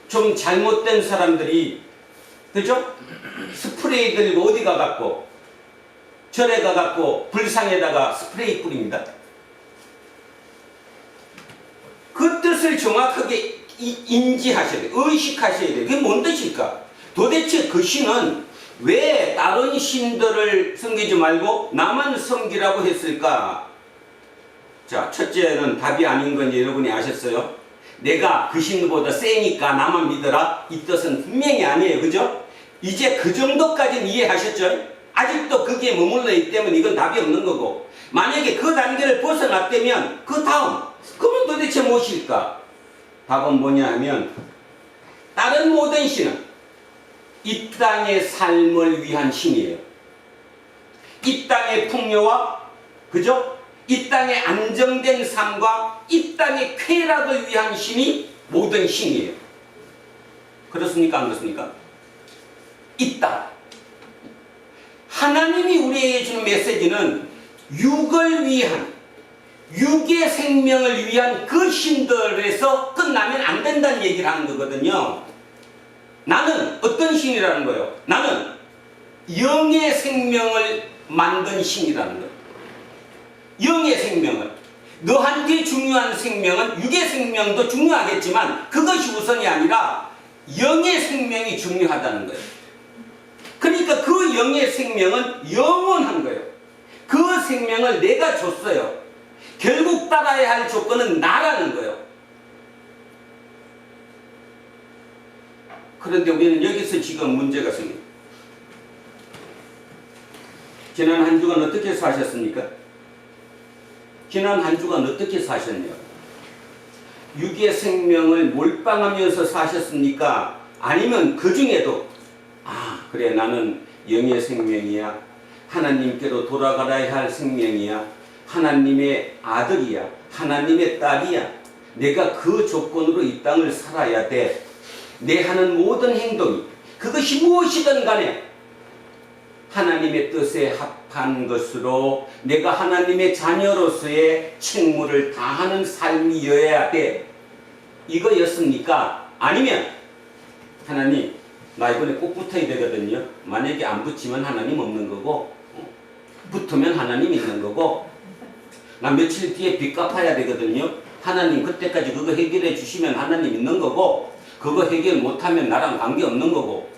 좀 잘못된 사람들이 그죠? 스프레이 들고 어디 가갖고 절에 가갖고 불상에다가 스프레이 뿌립니다. 그 뜻을 정확하게 인지하셔야 돼요. 의식하셔야 돼요. 그게 뭔 뜻일까? 도대체 그 신은 왜 다른 신들을 섬기지 말고 나만 섬기라고 했을까? 자, 첫째는 답이 아닌 건 여러분이 아셨어요? 내가 그 신보다 세니까 나만 믿어라? 이 뜻은 분명히 아니에요. 그죠? 이제 그 정도까지는 이해하셨죠? 아직도 그게 머물러 있기 때문에 이건 답이 없는 거고, 만약에 그 단계를 벗어났다면 그 다음, 그러면 도대체 무엇일까? 답은 뭐냐 하면 다른 모든 신은 이 땅의 삶을 위한 신이에요. 이 땅의 풍요와 그죠? 이 땅의 안정된 삶과 이 땅의 쾌락을 위한 신이 모든 신이에요. 그렇습니까? 안 그렇습니까? 이 땅. 하나님이 우리에게 주는 메시지는 육을 위한, 육의 생명을 위한 그 신들에서 끝나면 안 된다는 얘기를 하는 거거든요. 나는 어떤 신이라는 거예요? 나는 영의 생명을 만든 신이라는 거예요. 영의 생명을. 너한테 중요한 생명은 육의 생명도 중요하겠지만 그것이 우선이 아니라 영의 생명이 중요하다는 거예요. 그러니까 그 영의 생명은 영원한 거예요. 그 생명을 내가 줬어요. 결국 따라야 할 조건은 나라는 거예요. 그런데 우리는 여기서 지금 문제가 생깁니다. 지난 한 주간 어떻게 사셨습니까? 지난 한 주간 어떻게 사셨냐? 육의 생명을 몰빵하면서 사셨습니까? 아니면 그 중에도 그래 나는 영의 생명이야. 하나님께로 돌아가야 할 생명이야. 하나님의 아들이야. 하나님의 딸이야. 내가 그 조건으로 이 땅을 살아야 돼. 내 하는 모든 행동이 그것이 무엇이든 간에 하나님의 뜻에 합한 것으로 내가 하나님의 자녀로서의 책무를 다하는 삶이어야 돼. 이거였습니까? 아니면 하나님 나 이번에 꼭 붙어야 되거든요. 만약에 안 붙이면 하나님 없는 거고 붙으면 하나님 있는 거고 나 며칠 뒤에 빚 갚아야 되거든요. 하나님 그때까지 그거 해결해 주시면 하나님 있는 거고 그거 해결 못하면 나랑 관계없는 거고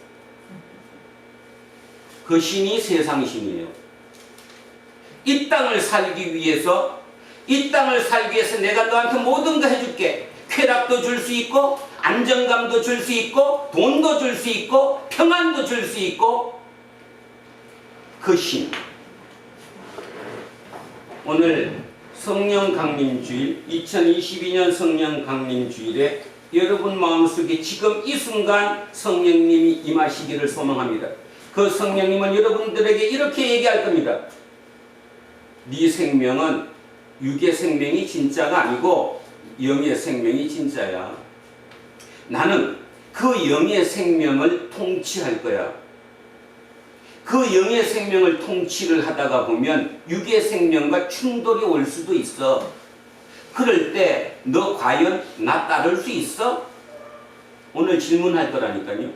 그 신이 세상 신이에요. 이 땅을 살기 위해서 내가 너한테 모든 거 해줄게. 쾌락도 줄 수 있고 안정감도 줄 수 있고 돈도 줄 수 있고 평안도 줄 수 있고 그 신. 오늘 성령 강림주일 2022년 성령 강림주일에 여러분 마음속에 지금 이 순간 성령님이 임하시기를 소망합니다. 그 성령님은 여러분들에게 이렇게 얘기할 겁니다. 네 생명은 육의 생명이 진짜가 아니고 영의 생명이 진짜야. 나는 그 영의 생명을 통치할 거야. 그 영의 생명을 통치를 하다가 보면 육의 생명과 충돌이 올 수도 있어. 그럴 때 너 과연 나 따를 수 있어? 오늘 질문할 거라니까요.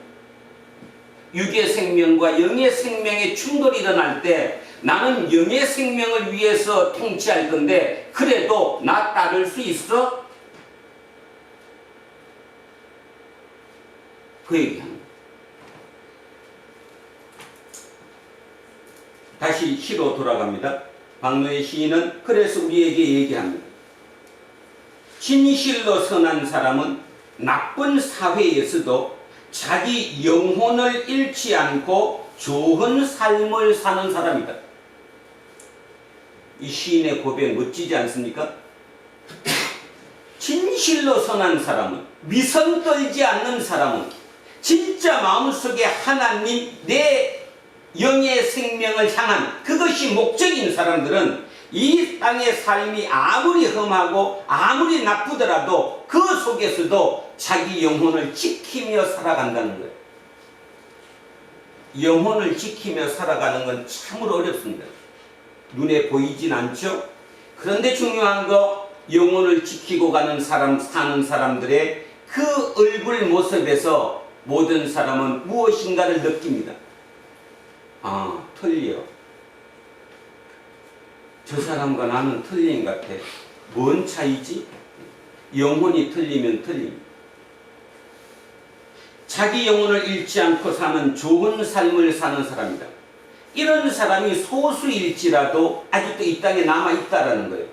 육의 생명과 영의 생명의 충돌이 일어날 때 나는 영의 생명을 위해서 통치할 건데 그래도 나 따를 수 있어? 그 얘기합니다. 다시 시로 돌아갑니다. 박노의 시인은 그래서 우리에게 얘기합니다. 진실로 선한 사람은 나쁜 사회에서도 자기 영혼을 잃지 않고 좋은 삶을 사는 사람이다. 이 시인의 고백 멋지지 않습니까? 진실로 선한 사람은, 위선 떨지 않는 사람은, 진짜 마음속에 하나님 내 영의 생명을 향한 그것이 목적인 사람들은 이 땅의 삶이 아무리 험하고 아무리 나쁘더라도 그 속에서도 자기 영혼을 지키며 살아간다는 거예요. 영혼을 지키며 살아가는 건 참으로 어렵습니다. 눈에 보이진 않죠? 그런데 중요한 거, 영혼을 지키고 가는 사람, 사는 사람들의 그 얼굴 모습에서 모든 사람은 무엇인가를 느낍니다. 아, 틀려. 저 사람과 나는 틀린 것 같아. 뭔 차이지? 영혼이 틀리면 틀림. 자기 영혼을 잃지 않고 사는 좋은 삶을 사는 사람이다. 이런 사람이 소수일지라도 아직도 이 땅에 남아있다라는 거예요.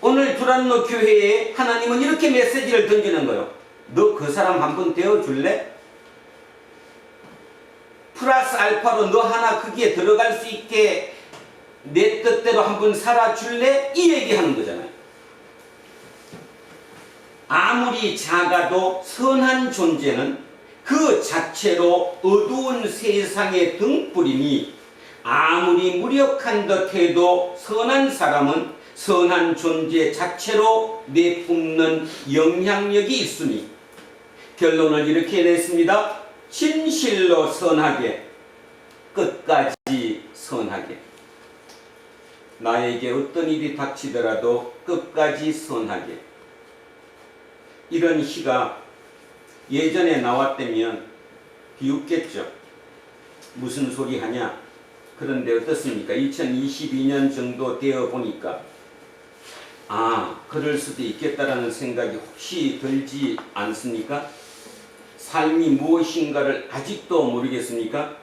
오늘 두란노 교회에 하나님은 이렇게 메시지를 던지는 거예요. 너 그 사람 한번 되어줄래? 플러스 알파로 너 하나 거기에 들어갈 수 있게 내 뜻대로 한번 살아줄래? 이 얘기하는 거잖아요. 아무리 작아도 선한 존재는 그 자체로 어두운 세상의 등불이니 아무리 무력한 듯 해도 선한 사람은 선한 존재 자체로 내뿜는 영향력이 있으니 결론을 이렇게 냈습니다. 진실로 선하게, 끝까지 선하게. 나에게 어떤 일이 닥치더라도 끝까지 선하게. 이런 시가 예전에 나왔다면 비웃겠죠. 무슨 소리 하냐? 그런데 어떻습니까? 2022년 정도 되어 보니까 아, 그럴 수도 있겠다라는 생각이 혹시 들지 않습니까? 삶이 무엇인가를 아직도 모르겠습니까?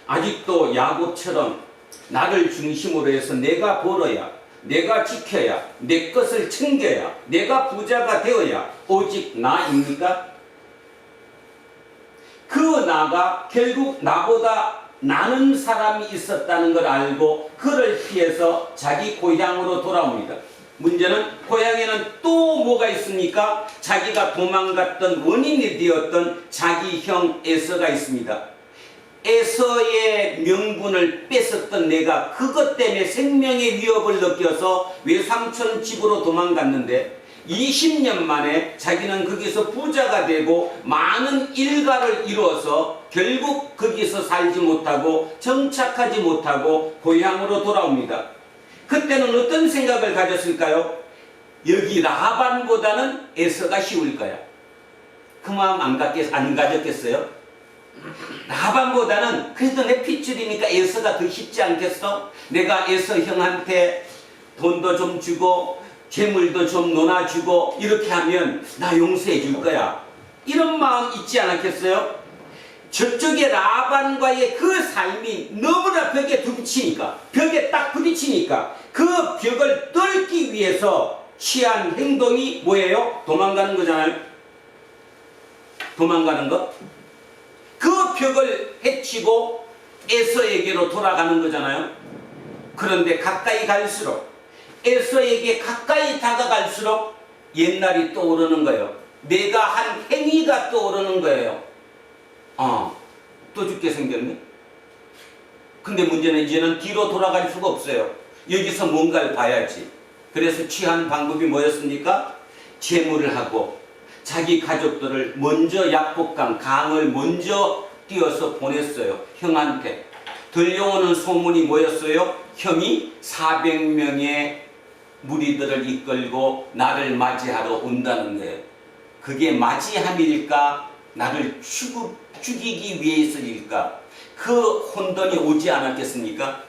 아직도 야곱처럼 나를 중심으로 해서 내가 벌어야, 내가 지켜야, 내 것을 챙겨야, 내가 부자가 되어야 오직 나입니까? 그 나가 결국 나보다 나는 사람이 있었다는 걸 알고 그를 피해서 자기 고향으로 돌아옵니다. 문제는 고향에는 또 뭐가 있습니까? 자기가 도망갔던 원인이 되었던 자기 형 에서가 있습니다. 에서의 명분을 뺏었던 내가 그것 때문에 생명의 위협을 느껴서 외삼촌 집으로 도망갔는데 20년 만에 자기는 거기서 부자가 되고 많은 일가를 이루어서 결국 거기서 살지 못하고 정착하지 못하고 고향으로 돌아옵니다. 그때는 어떤 생각을 가졌을까요? 여기 라반보다는 에서가 쉬울 거야. 그 마음 안 가졌겠어요? 라반보다는 그래도 내 핏줄이니까 에서가 더 쉽지 않겠어? 내가 에서 형한테 돈도 좀 주고 재물도 좀 논아주고 이렇게 하면 나 용서해 줄 거야. 이런 마음 있지 않았겠어요? 저쪽에 라반과의 그 삶이 너무나 벽에 부딪히니까, 벽에 딱 부딪히니까 그 벽을 뚫기 위해서 취한 행동이 뭐예요? 도망가는 거잖아요. 도망가는 것. 그 벽을 해치고 에서에게로 돌아가는 거잖아요. 그런데 가까이 갈수록, 에서에게 가까이 다가갈수록 옛날이 떠오르는 거예요. 내가 한 행위가 떠오르는 거예요. 또 죽게 생겼네. 근데 문제는 이제는 뒤로 돌아갈 수가 없어요. 여기서 뭔가를 봐야지. 그래서 취한 방법이 뭐였습니까? 제물을 하고 자기 가족들을 먼저 약복강, 강을 먼저 띄어서 보냈어요. 형한테. 들려오는 소문이 뭐였어요? 형이 400명의 무리들을 이끌고 나를 맞이하러 온다는 거예요. 그게 맞이함일까? 나를 죽이기 위해서일까? 그 혼돈이 오지 않았겠습니까?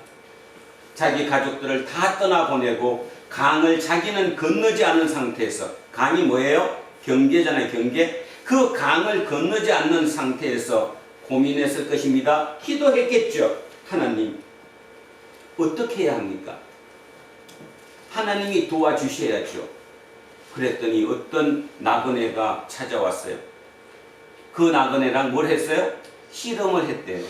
자기 가족들을 다 떠나보내고 강을 자기는 건너지 않은 상태에서, 강이 뭐예요? 경계잖아요, 경계. 그 강을 건너지 않는 상태에서 고민했을 것입니다. 기도했겠죠. 하나님, 어떻게 해야 합니까? 하나님이 도와주셔야죠. 그랬더니 어떤 나그네가 찾아왔어요. 그 나그네랑 뭘 했어요? 씨름을 했대요.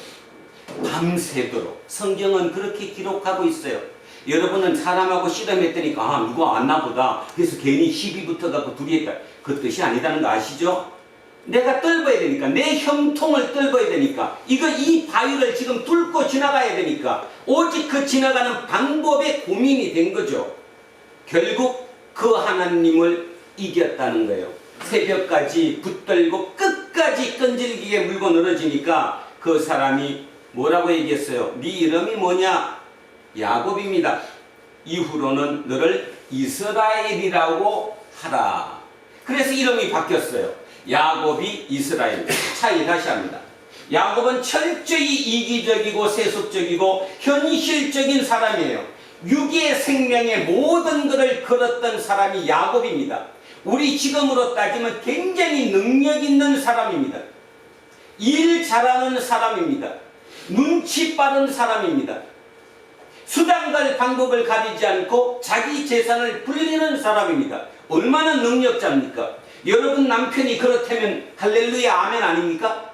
밤새도록. 성경은 그렇게 기록하고 있어요. 여러분은 사람하고 씨름했다니까 누가 왔나 보다. 그래서 괜히 시비 붙어갖고 둘이 했다. 그 뜻이 아니다는 거 아시죠? 내가 뚫어야 되니까, 내 형통을 뚫어야 되니까, 이 바위를 지금 뚫고 지나가야 되니까 오직 그 지나가는 방법에 고민이 된 거죠. 결국 그 하나님을 이겼다는 거예요. 새벽까지 붙들고 끝까지 끈질기게 물고 늘어지니까 그 사람이 뭐라고 얘기했어요? 네 이름이 뭐냐? 야곱입니다. 이후로는 너를 이스라엘이라고 하라. 그래서 이름이 바뀌었어요. 야곱이 이스라엘. 차이 다시 합니다. 야곱은 철저히 이기적이고 세속적이고 현실적인 사람이에요. 육의 생명의 모든 것을 걸었던 사람이 야곱입니다. 우리 지금으로 따지면 굉장히 능력 있는 사람입니다. 일 잘하는 사람입니다. 눈치 빠른 사람입니다. 수단과 방법을 가리지 않고 자기 재산을 불리는 사람입니다. 얼마나 능력자입니까? 여러분 남편이 그렇다면 할렐루야 아멘 아닙니까?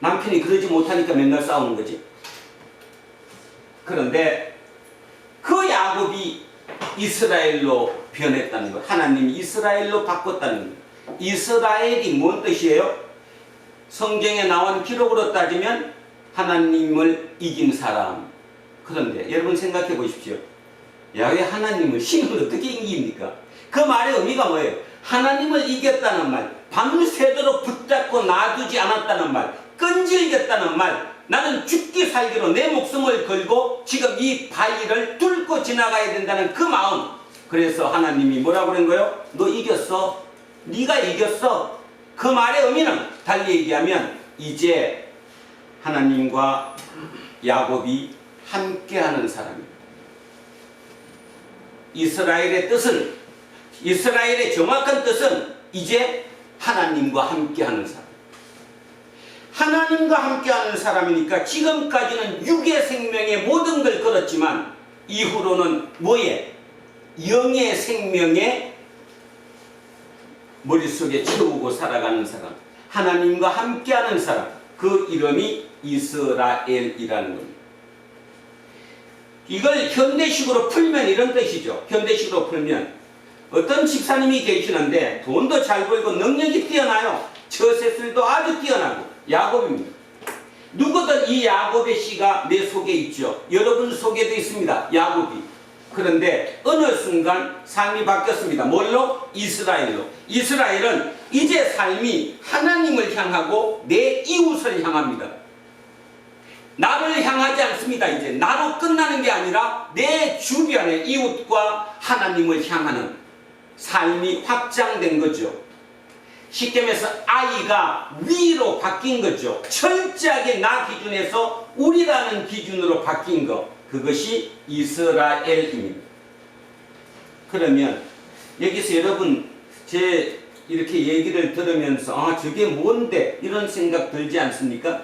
남편이 그러지 못하니까 맨날 싸우는 거지. 그런데 그 야곱이 이스라엘로 변했다는 것, 하나님이 이스라엘로 바꿨다는 것. 이스라엘이 뭔 뜻이에요? 성경에 나온 기록으로 따지면 하나님을 이긴 사람. 그런데 여러분 생각해 보십시오. 야외 하나님을 신을 어떻게 이깁니까? 그 말의 의미가 뭐예요? 하나님을 이겼다는 말, 밤새도록 붙잡고 놔두지 않았다는 말, 끈질겼다는 말, 나는 죽기 살기로 내 목숨을 걸고 지금 이 바위를 뚫고 지나가야 된다는 그 마음. 그래서 하나님이 뭐라고 그런 거예요? 너 이겼어. 네가 이겼어. 그 말의 의미는 달리 얘기하면 이제 하나님과 야곱이 함께하는 사람입니다. 이스라엘의 뜻은, 이스라엘의 정확한 뜻은 이제 하나님과 함께하는 사람. 하나님과 함께하는 사람이니까 지금까지는 육의 생명의 모든 걸 걸었지만 이후로는 뭐에? 영의 생명에 머릿속에 채우고 살아가는 사람, 하나님과 함께하는 사람, 그 이름이 이스라엘이라는 겁니다. 이걸 현대식으로 풀면 이런 뜻이죠. 현대식으로 풀면 어떤 집사님이 계시는데 돈도 잘 벌고 능력이 뛰어나요. 처세술도 아주 뛰어나고 야곱입니다. 누구든 이 야곱의 씨가 내 속에 있죠. 여러분 속에도 있습니다. 야곱이. 그런데 어느 순간 삶이 바뀌었습니다. 뭘로? 이스라엘로. 이스라엘은 이제 삶이 하나님을 향하고 내 이웃을 향합니다. 나를 향하지 않습니다. 이제 나로 끝나는 게 아니라 내 주변의 이웃과 하나님을 향하는 삶이 확장된 거죠. 쉽게 말해서 아이가 위로 바뀐 거죠. 철저하게 나 기준에서 우리라는 기준으로 바뀐 것, 그것이 이스라엘입니다. 그러면 여기서 여러분 제 이렇게 얘기를 들으면서 아 저게 뭔데 이런 생각 들지 않습니까?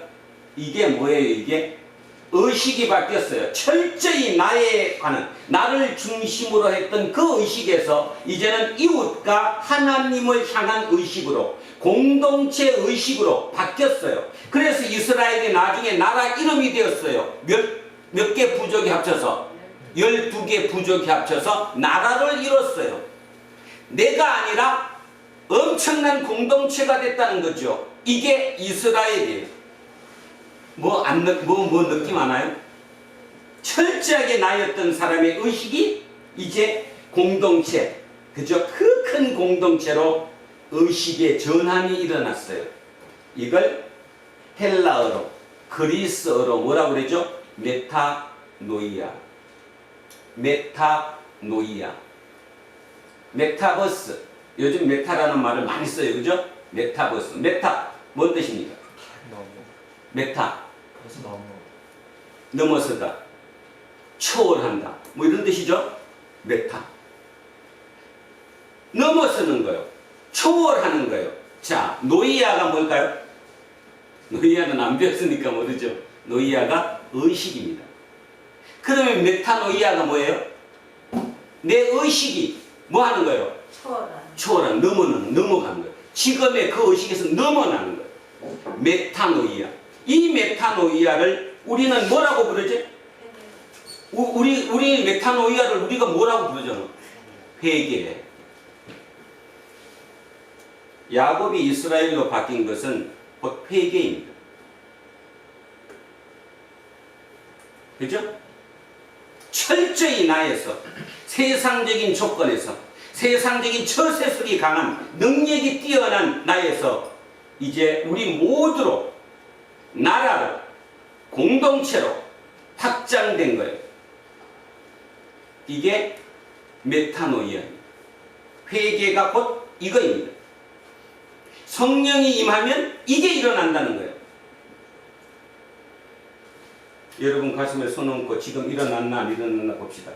이게 뭐예요? 이게 의식이 바뀌었어요. 철저히 나에 관한 나를 중심으로 했던 그 의식에서 이제는 이웃과 하나님을 향한 의식으로 공동체 의식으로 바뀌었어요. 그래서 이스라엘이 나중에 나라 이름이 되었어요. 몇 개 부족이 합쳐서 12개 부족이 합쳐서 나라를 이뤘어요. 내가 아니라 엄청난 공동체가 됐다는 거죠. 이게 이스라엘이에요. 뭐 느낌 하나요? 철저하게 나였던 사람의 의식이 이제 공동체, 그저 그 큰 공동체로 의식의 전환이 일어났어요. 이걸 헬라어로, 그리스어로 뭐라고 그러죠? 메타노이아. 메타노이아. 메타버스. 요즘 메타라는 말을 많이 써요. 그죠? 메타버스. 메타. 뭔 뜻입니까? 너무 메타. 그래서 너무 넘어서다. 초월한다. 뭐 이런 뜻이죠? 메타. 넘어서는 거예요. 초월하는 거예요. 자, 노이아가 뭘까요? 노이아는 안 배웠으니까 모르죠. 노이아가 의식입니다. 그러면 메타노이아가 뭐예요? 내 의식이 뭐 하는 거예요? 초월한, 넘어가는 거예요. 지금의 그 의식에서 넘어나는 거예요. 메타노이아. 이 메타노이아를 우리는 뭐라고 부르지? 우리 메타노이아를 우리가 뭐라고 부르잖아? 회개. 야곱이 이스라엘로 바뀐 것은 곧 회개입니다. 그죠? 철저히 나에서 세상적인 조건에서 세상적인 처세술이 강한 능력이 뛰어난 나에서 이제 우리 모두로 나라로 공동체로 확장된 거예요. 이게 메타노이아입니다. 회개가 곧 이거입니다. 성령이 임하면 이게 일어난다는 거예요. 여러분 가슴에 손 얹고 지금 일어났나 안 일어났나 봅시다.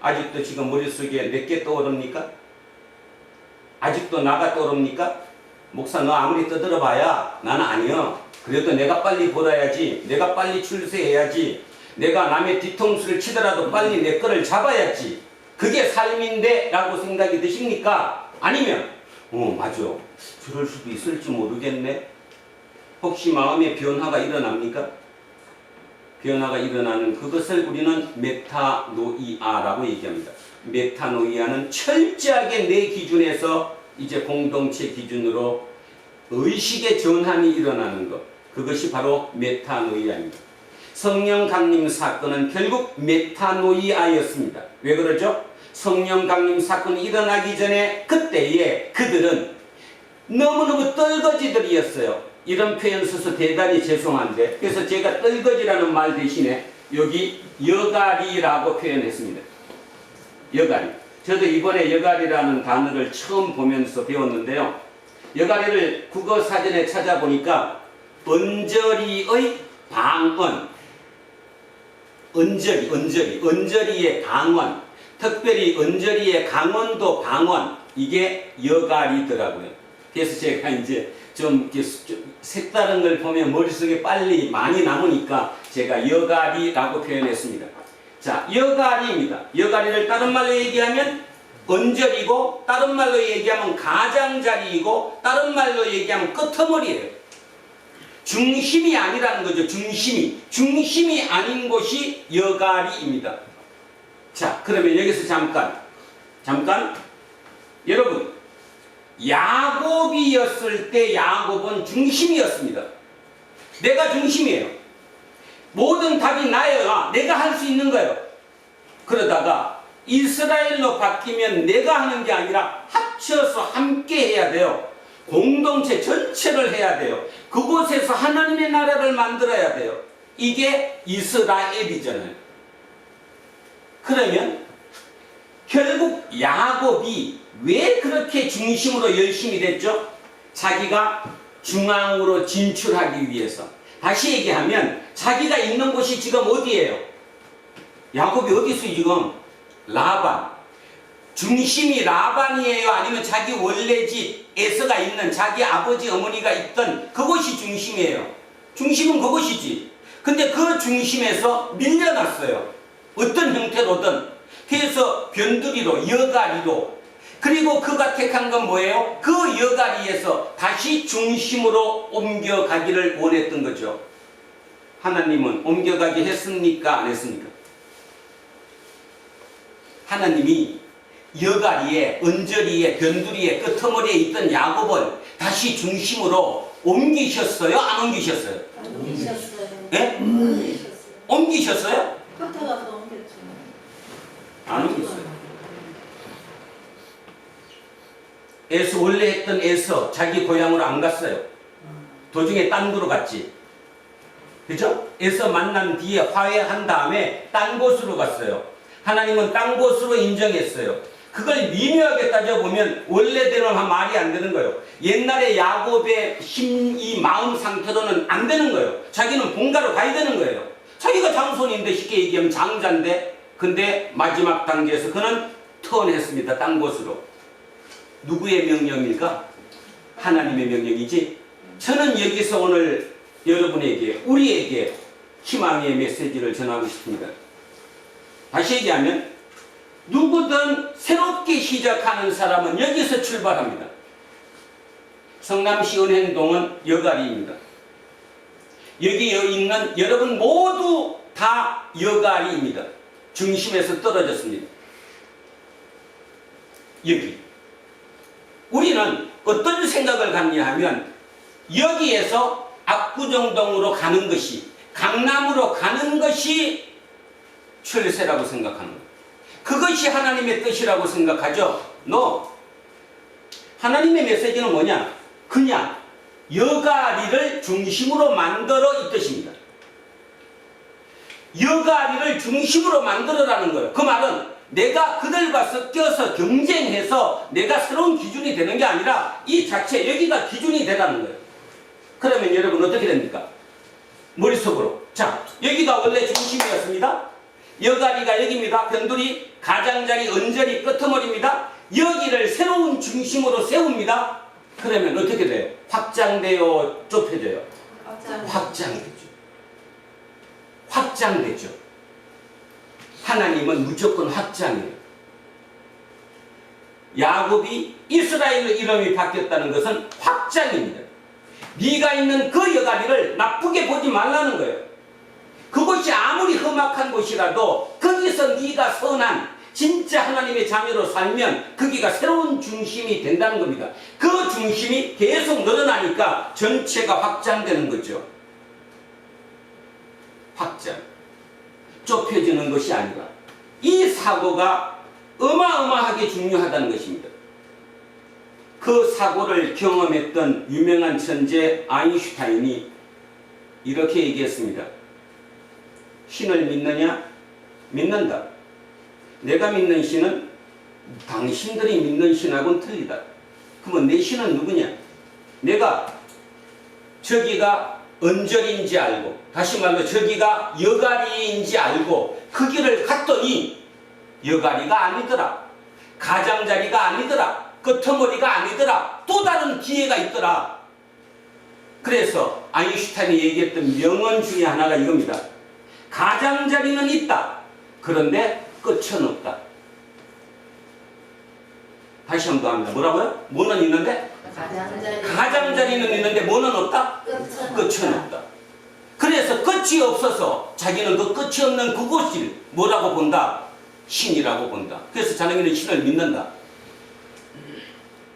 아직도 지금 머릿속에 몇 개 떠오릅니까? 아직도 나가 떠오릅니까? 목사 너 아무리 떠들어봐야 나는 아니요. 그래도 내가 빨리 벌어야지. 내가 빨리 출세해야지. 내가 남의 뒤통수를 치더라도 빨리 내 거를 잡아야지. 그게 삶인데 라고 생각이 드십니까? 아니면 맞아. 그럴 수도 있을지 모르겠네. 혹시 마음의 변화가 일어납니까? 변화가 일어나는 그것을 우리는 메타노이아라고 얘기합니다. 메타노이아는 철저하게 내 기준에서 이제 공동체 기준으로 의식의 전환이 일어나는 것. 그것이 바로 메타노이아입니다. 성령 강림 사건은 결국 메타노이아였습니다. 왜 그러죠? 성령 강림 사건이 일어나기 전에 그때에 그들은 너무너무 떨거지들이었어요. 이런 표현 써서 대단히 죄송한데 그래서 제가 떨거지라는 말 대신에 여기 여가리라고 표현했습니다. 여가리. 저도 이번에 여가리라는 단어를 처음 보면서 배웠는데요. 여가리를 국어사전에 찾아보니까 언저리의 방언, 언저리의 방언, 특별히 언저리의 강원도 방언, 이게 여가리더라고요. 그래서 제가 이제 좀 색다른 걸 보면 머릿속에 빨리 많이 남으니까 제가 여가리라고 표현했습니다. 자, 여가리입니다. 여가리를 다른 말로 얘기하면 언저리고, 다른 말로 얘기하면 가장자리이고, 다른 말로 얘기하면 끄트머리예요. 중심이 아니라는 거죠. 중심이 아닌 곳이 여가리입니다. 자, 그러면 여기서 잠깐 여러분, 야곱이었을 때 야곱은 중심이었습니다. 내가 중심이에요. 모든 답이 나예요. 내가 할 수 있는 거예요. 그러다가 이스라엘로 바뀌면 내가 하는 게 아니라 합쳐서 함께 해야 돼요. 공동체 전체를 해야 돼요. 그곳에서 하나님의 나라를 만들어야 돼요. 이게 이스라엘이잖아요. 그러면 결국 야곱이 왜 그렇게 중심으로 열심히 됐죠? 자기가 중앙으로 진출하기 위해서. 다시 얘기하면 자기가 있는 곳이 지금 어디예요? 야곱이 어디 있어요 지금? 라반. 중심이 라반이에요? 아니면 자기 원래 집 에서가 있는 자기 아버지 어머니가 있던 그곳이 중심이에요? 중심은 그것이지. 근데 그 중심에서 밀려났어요. 어떤 형태로든. 그래서 변두리로, 여가리로. 그리고 그가 택한 건 뭐예요? 그 여가리에서 다시 중심으로 옮겨가기를 원했던 거죠. 하나님은 옮겨가게 했습니까? 안 했습니까? 하나님이 여가리에, 언저리에, 변두리에, 끄트머리에 있던 야곱을 다시 중심으로 옮기셨어요? 안 옮기셨어요? 옮기셨어요. 예? 옮기셨어요. 옮기셨어요? 끝에 가서 옮겼죠. 안 옮겼어요. 에서 원래 했던 에서 자기 고향으로 안 갔어요. 도중에 딴 곳으로 갔지. 그죠? 에서 만난 뒤에 화해한 다음에 딴 곳으로 갔어요. 하나님은 딴 곳으로 인정했어요. 그걸 미묘하게 따져보면 원래대로 말이 안 되는 거예요. 옛날에 야곱의 이 마음 상태로는 안 되는 거예요. 자기는 본가로 가야 되는 거예요. 자기가 장손인데 쉽게 얘기하면 장자인데, 근데 마지막 단계에서 그는 턴했습니다. 딴 곳으로. 누구의 명령입니까? 하나님의 명령이지. 저는 여기서 오늘 여러분에게, 우리에게 희망의 메시지를 전하고 싶습니다. 다시 얘기하면 누구든 새롭게 시작하는 사람은 여기서 출발합니다. 성남시 은행동은 여가리입니다. 여기 있는 여러분 모두 다 여가리입니다. 중심에서 떨어졌습니다. 여기. 우리는 어떤 생각을 갖냐 하면 여기에서 압구정동으로 가는 것이, 강남으로 가는 것이 출세라고 생각하는 거예요. 그것이 하나님의 뜻이라고 생각하죠? No. 하나님의 메시지는 뭐냐? 그냥 여가리를 중심으로 만들어 이 뜻입니다. 여가리를 중심으로 만들어라는 거예요. 그 말은 내가 그들과 섞여서 경쟁해서 내가 새로운 기준이 되는 게 아니라 이 자체 여기가 기준이 되라는 거예요. 그러면 여러분 어떻게 됩니까? 머릿속으로. 자, 여기가 원래 중심이었습니다. 여가리가 여기입니다. 변두리, 가장자리, 언저리, 끄트머리입니다. 여기를 새로운 중심으로 세웁니다. 그러면 어떻게 돼요? 확장돼요? 좁혀져요? 확장되죠. 확장되죠. 하나님은 무조건 확장이에요. 야곱이 이스라엘로 이름이 바뀌었다는 것은 확장입니다. 네가 있는 그 여가리를 나쁘게 보지 말라는 거예요. 그것이 아무리 험악한 곳이라도 거기서 네가 선한 진짜 하나님의 자녀로 살면 거기가 새로운 중심이 된다는 겁니다. 그 중심이 계속 늘어나니까 전체가 확장되는 거죠. 확장. 좁혀지는 것이 아니라 이 사고가 어마어마하게 중요하다는 것입니다. 그 사고를 경험했던 유명한 천재 아인슈타인이 이렇게 얘기했습니다. 신을 믿느냐? 믿는다. 내가 믿는 신은 당신들이 믿는 신하고는 틀리다. 그러면 내 신은 누구냐? 내가 저기가 언저리인지 알고, 다시 말로 저기가 여가리인지 알고 그 길을 갔더니 여가리가 아니더라. 가장자리가 아니더라. 끄트머리가 아니더라. 또 다른 기회가 있더라. 그래서 아인슈타인이 얘기했던 명언 중에 하나가 이겁니다. 가장자리는 있다. 그런데 끝은 없다. 다시 한 번 더 합니다. 뭐라고요? 뭐는 있는데? 가장자리는 있는데 뭐는 없다? 끝은 없다. 그래서 끝이 없어서 자기는 그 끝이 없는 그곳을 뭐라고 본다? 신이라고 본다. 그래서 자기는 신을 믿는다.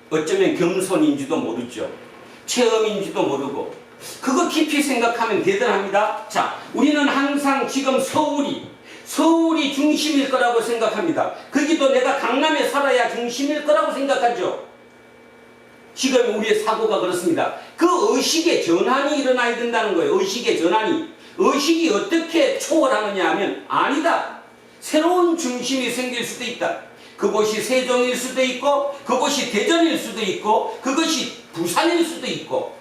어쩌면 겸손인지도 모르죠. 체험인지도 모르고. 그거 깊이 생각하면 대단합니다. 자, 우리는 항상 지금 서울이 중심일 거라고 생각합니다. 거기도 내가 강남에 살아야 중심일 거라고 생각하죠. 지금 우리의 사고가 그렇습니다. 그 의식의 전환이 일어나야 된다는 거예요. 의식의 전환이. 의식이 어떻게 초월하느냐 하면 아니다. 새로운 중심이 생길 수도 있다. 그곳이 세종일 수도 있고, 그곳이 대전일 수도 있고, 그것이 부산일 수도 있고,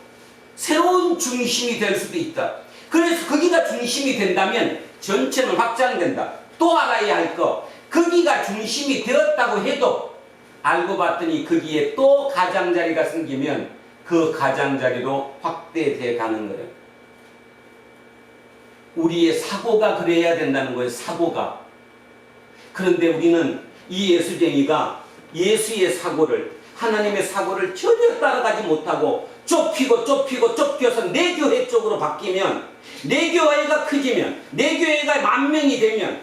새로운 중심이 될 수도 있다. 그래서 거기가 중심이 된다면 전체는 확장된다. 또 알아야 할 거, 거기가 중심이 되었다고 해도 알고 봤더니 거기에 또 가장자리가 생기면 그 가장자리로 확대돼 가는 거예요. 우리의 사고가 그래야 된다는 거예요. 사고가. 그런데 우리는 이 예수쟁이가 예수의 사고를, 하나님의 사고를 전혀 따라가지 못하고 좁혀서 내 교회 쪽으로 바뀌면, 내 교회가 커지면, 내 교회가 10,000명이 되면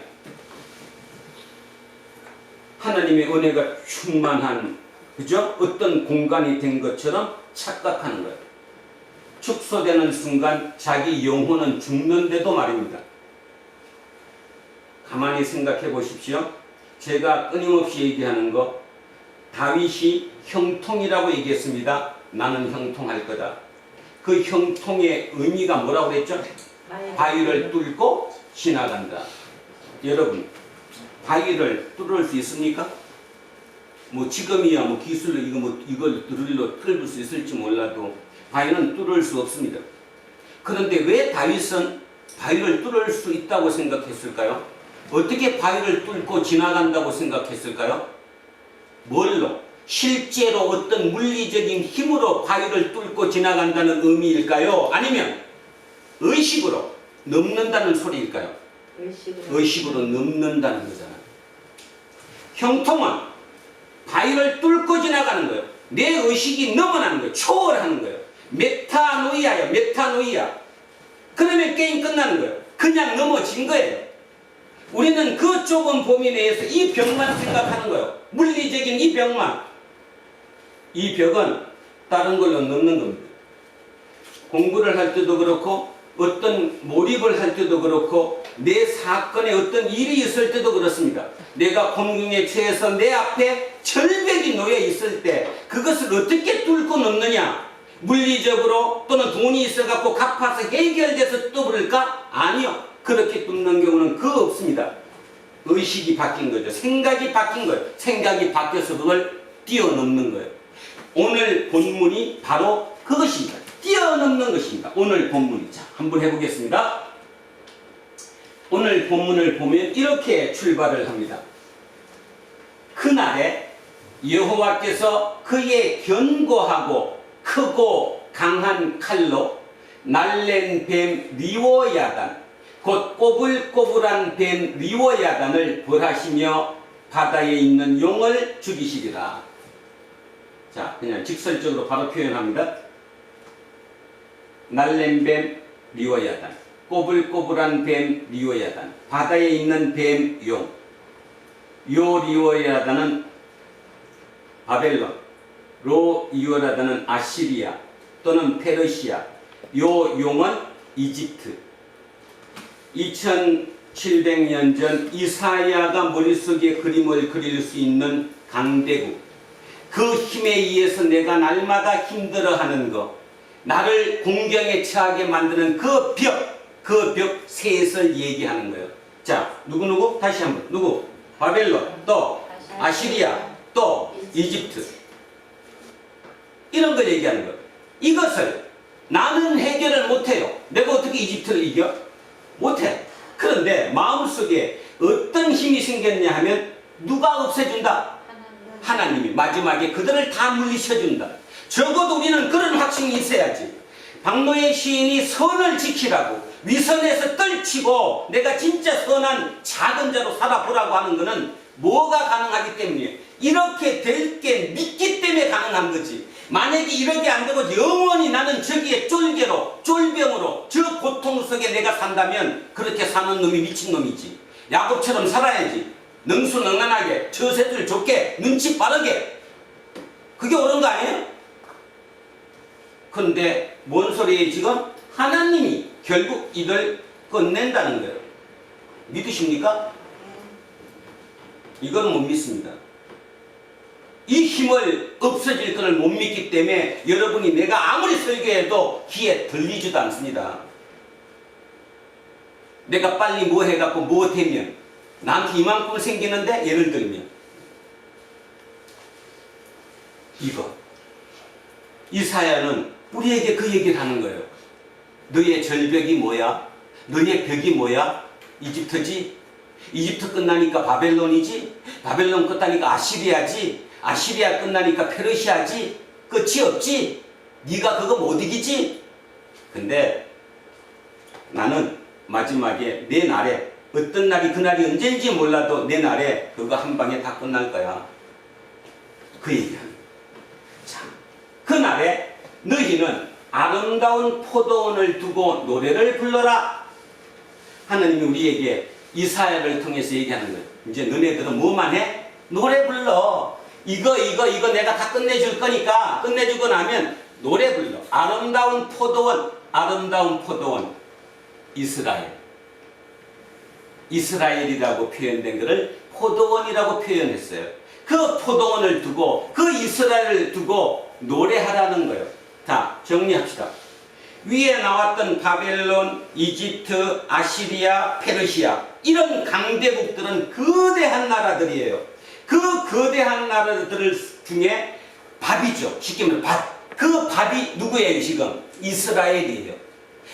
하나님의 은혜가 충만한, 그죠? 어떤 공간이 된 것처럼 착각하는 거예요. 축소되는 순간 자기 영혼은 죽는데도 말입니다. 가만히 생각해 보십시오. 제가 끊임없이 얘기하는 거, 다윗이 형통이라고 얘기했습니다. 나는 형통할 거다. 그 형통의 의미가 뭐라고 그랬죠? 바위를 뚫고 지나간다. 여러분, 바위를 뚫을 수 있습니까? 뭐 지금이야 뭐 기술로 이걸 드릴로 뚫을 수 있을지 몰라도 바위는 뚫을 수 없습니다. 그런데 왜 다윗은 바위를 뚫을 수 있다고 생각했을까요? 어떻게 바위를 뚫고 지나간다고 생각했을까요? 뭘로? 실제로 어떤 물리적인 힘으로 바위를 뚫고 지나간다는 의미일까요? 아니면 의식으로 넘는다는 소리일까요? 의식으로 넘는다는 거잖아요. 형통은 바위를 뚫고 지나가는 거예요. 내 의식이 넘어나는 거예요. 초월하는 거예요. 메타노이아예요. 메타노이아. 그러면 게임 끝나는 거예요. 그냥 넘어진 거예요. 우리는 그 좁은 범위 내에서 이 벽만 생각하는 거예요. 물리적인 이 벽만. 이 벽은 다른 걸로 넘는 겁니다. 공부를 할 때도 그렇고 어떤 몰입을 할 때도 그렇고 내 사건에 어떤 일이 있을 때도 그렇습니다. 내가 공경에 처해서 내 앞에 절벽이 놓여 있을 때 그것을 어떻게 뚫고 넘느냐? 물리적으로 또는 돈이 있어갖고 갚아서 해결돼서 뚫을까? 아니요. 그렇게 뚫는 경우는 없습니다. 의식이 바뀐 거죠. 생각이 바뀐 거예요. 생각이 바뀌어서 그걸 뛰어넘는 거예요. 오늘 본문이 바로 그것입니다. 뛰어넘는 것입니다. 오늘 본문이. 자, 한번 해보겠습니다. 오늘 본문을 보면 이렇게 출발을 합니다. 그날에 여호와께서 그의 견고하고 크고 강한 칼로 날랜 뱀 리워야단, 곧 꼬불꼬불한 뱀 리워야단을 벌하시며 바다에 있는 용을 죽이시리라. 자, 그냥 직설적으로 바로 표현합니다. 날랜 뱀 리워야단, 꼬불꼬불한 뱀 리워야단, 바다에 있는 뱀 용. 요 리워야단은 바벨론, 로 리워야단은 아시리아 또는 페르시아, 요 용은 이집트. 2700년 전 이사야가 머릿속에 그림을 그릴 수 있는 강대국, 그 힘에 의해서 내가 날마다 힘들어하는 거, 나를 공경에 처하게 만드는 그 벽 셋을 얘기하는 거예요. 자, 누구? 다시 한번. 누구? 바벨론, 또 아시리아, 또 이집트. 이런 걸 얘기하는 거예요. 이것을 나는 해결을 못해요. 내가 어떻게 이집트를 이겨? 못해. 그런데 마음속에 어떤 힘이 생겼냐 하면 누가 없애준다? 하나님이 마지막에 그들을 다 물리쳐준다. 적어도 우리는 그런 확신이 있어야지. 박노해 시인이 선을 지키라고 위선에서 떨치고 내가 진짜 선한 작은 자로 살아보라고 하는 것은 뭐가 가능하기 때문에, 이렇게 될 게 믿기 때문에 가능한 거지. 만약에 이렇게 안 되고 영원히 나는 저기에 쫄병으로 저 고통 속에 내가 산다면 그렇게 사는 놈이 미친놈이지. 야곱처럼 살아야지. 능수능란하게, 처세들 좋게, 눈치 빠르게. 그게 옳은 거 아니에요? 근데 뭔 소리예요 지금? 하나님이 결국 이걸 끝낸다는 거예요. 믿으십니까? 이건 못 믿습니다. 이 힘을 없어질 것을 못 믿기 때문에 여러분이 내가 아무리 설교해도 귀에 들리지도 않습니다. 내가 빨리 뭐 해갖고 뭐 되면 나한테 이만큼 생기는데, 예를 들면 이거 이사야는 우리에게 그 얘기를 하는 거예요. 너의 절벽이 뭐야? 너의 벽이 뭐야? 이집트지? 이집트 끝나니까 바벨론이지. 바벨론 끝나니까 아시리아지. 아시리아 끝나니까 페르시아지. 끝이 없지. 네가 그거 못 이기지. 근데 나는 마지막에 내 날에 어떤 날이 그날이 언제인지 몰라도 내 날에 그거 한 방에 다 끝날 거야. 그 얘기하는 거야. 자, 그날에 너희는 아름다운 포도원을 두고 노래를 불러라. 하나님이 우리에게 이사야를 통해서 얘기하는 거예요. 이제 너네들은 뭐만 해? 노래 불러. 이거 내가 다 끝내줄 거니까 끝내주고 나면 노래 불러. 아름다운 포도원, 아름다운 포도원. 이스라엘이라고 표현된 것을 포도원이라고 표현했어요. 그 포도원을 두고 그 이스라엘을 두고 노래하라는 거예요. 자, 정리합시다. 위에 나왔던 바벨론, 이집트, 아시리아, 페르시아 이런 강대국들은 거대한 나라들이에요. 그 거대한 나라들 중에 밥이죠. 쉽게 말해 밥. 그 밥이 누구예요 지금? 이스라엘이에요.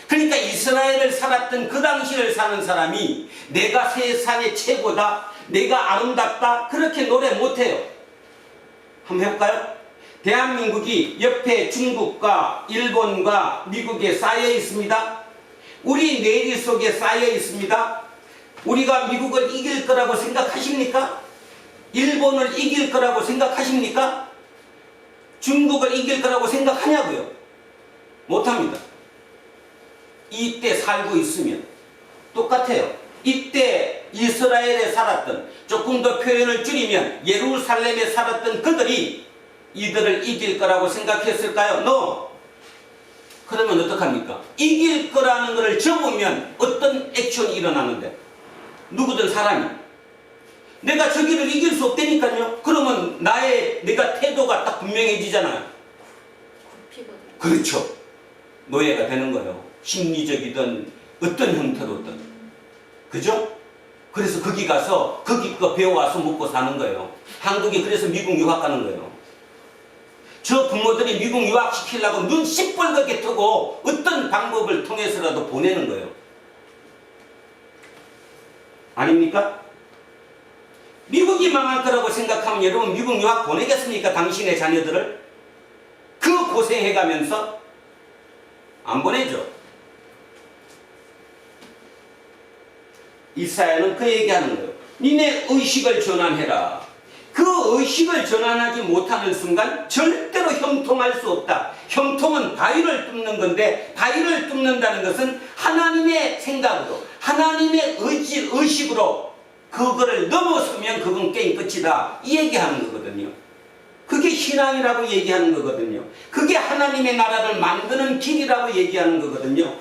그러니까 이스라엘을 살았던 그 당시를 사는 사람이 내가 세상의 최고다, 내가 아름답다 그렇게 노래 못해요. 한번 해볼까요? 대한민국이 옆에 중국과 일본과 미국에 쌓여 있습니다. 우리 내리 속에 쌓여 있습니다. 우리가 미국을 이길 거라고 생각하십니까? 일본을 이길 거라고 생각하십니까? 중국을 이길 거라고 생각하냐고요? 못합니다. 이때 살고 있으면 똑같아요. 이때 이스라엘에 살았던, 조금 더 표현을 줄이면 예루살렘에 살았던 그들이 이들을 이길 거라고 생각했을까요? No. 그러면 어떡합니까? 이길 거라는 것을 접으면 어떤 액션이 일어나는데 누구든 사람이 내가 저기를 이길 수 없다니까요. 그러면 내가 태도가 딱 분명해지잖아요. 굽히거든. 그렇죠. 노예가 되는 거예요. 심리적이든 어떤 형태로든. 그죠? 그래서 거기 가서 거기 거 배워와서 먹고 사는 거예요. 한국이 그래서 미국 유학 가는 거예요. 저 부모들이 미국 유학 시키려고 눈 시뻘겋게 뜨고 어떤 방법을 통해서라도 보내는 거예요. 아닙니까? 미국이 망할 거라고 생각하면 여러분 미국 유학 보내겠습니까? 당신의 자녀들을? 그 고생해가면서 안 보내죠. 이사야는 그 얘기하는 거예요. 니네 의식을 전환해라. 그 의식을 전환하지 못하는 순간 절대로 형통할 수 없다. 형통은 바위를 뚫는 건데 바위를 뚫는다는 것은 하나님의 생각으로 하나님의 의식으로 그거를 넘어서면 그건 게임 끝이다. 이 얘기하는 거거든요. 그게 신앙이라고 얘기하는 거거든요. 그게 하나님의 나라를 만드는 길이라고 얘기하는 거거든요.